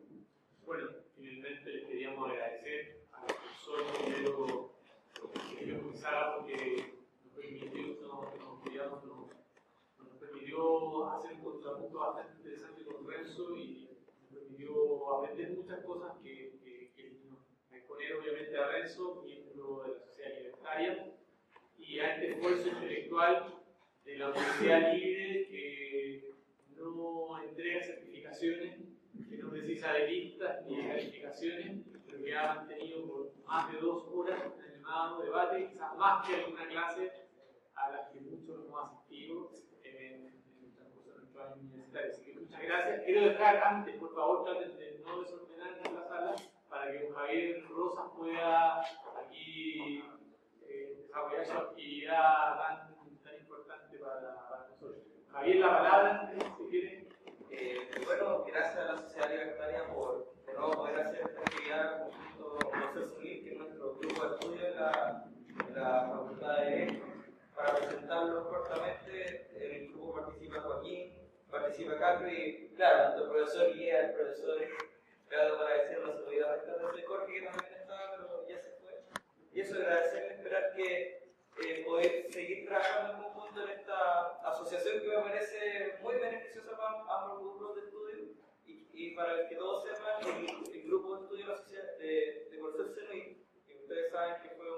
Bueno, finalmente les queríamos agradecer a los profesores primero que nos comenzaron porque nos permitió hacer un contrapunto bastante interesante con Renzo y nos permitió aprender muchas cosas que nos exponer obviamente a Renzo, miembro de la Sociedad Libertaria, y a este esfuerzo intelectual de la Universidad Libre que no entrega certificaciones, que no precisa de listas ni de calificaciones, pero que ha mantenido por más de 2 horas un animado debate, quizás más que alguna clase a las que muchos hemos asistido en el transcurso de nuestro año universitario. Así que muchas gracias. Quiero dejar antes, por favor, traten de no desordenar en la sala para que Javier Rosas pueda aquí desarrollar su actividad tan importante para nosotros. Javier, la palabra, si quiere. Bueno, gracias a la Sociedad Libertaria por de nuevo poder hacer esta actividad junto con José Solís, que es nuestro grupo de estudio en la Facultad de Derecho, para presentarlo cortamente. En el grupo participa Joaquín, participa Carlos y, claro, nuestro profesor guía, el profesor Claudio, para decirlo, se olvidó de Jorge, que también estaba, pero ya se fue. Y eso, agradecerle, esperar que poder seguir trabajando en conjunto en esta asociación que me parece muy beneficiosa para ambos grupos de estudio y para que todos sepan, el grupo de estudio de la sociedad de Corsel y ustedes saben que fue lo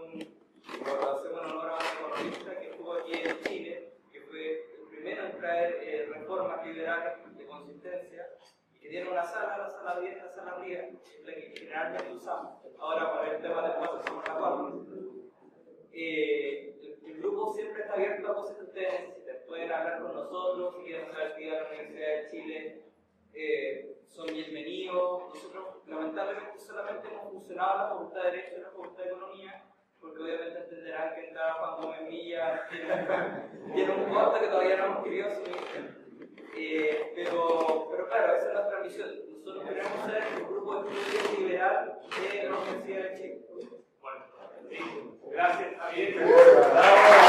hacemos en honor a un economista que estuvo aquí en Chile, que fue el primero en traer reformas liberales de consistencia y que tiene una sala, la sala 10, la sala 10, que es la que generalmente usamos. Ahora, para el tema de pasos, somos la parte. El grupo siempre está abierto a cosas que ustedes necesiten. Pueden hablar con nosotros, si quieren hacer actividad en la Universidad de Chile, son bienvenidos. Nosotros, lamentablemente, solamente hemos funcionado en la Facultad de Derecho y en la Facultad de Economía, porque obviamente entenderán que entra Juan Gómez Milla, tiene un costo que todavía no hemos querido asumir. Pero claro, esa es nuestra misión. Nosotros queremos ser el grupo de estudio liberal de la Universidad de Chile. Bueno, sí. Gracias, Javier.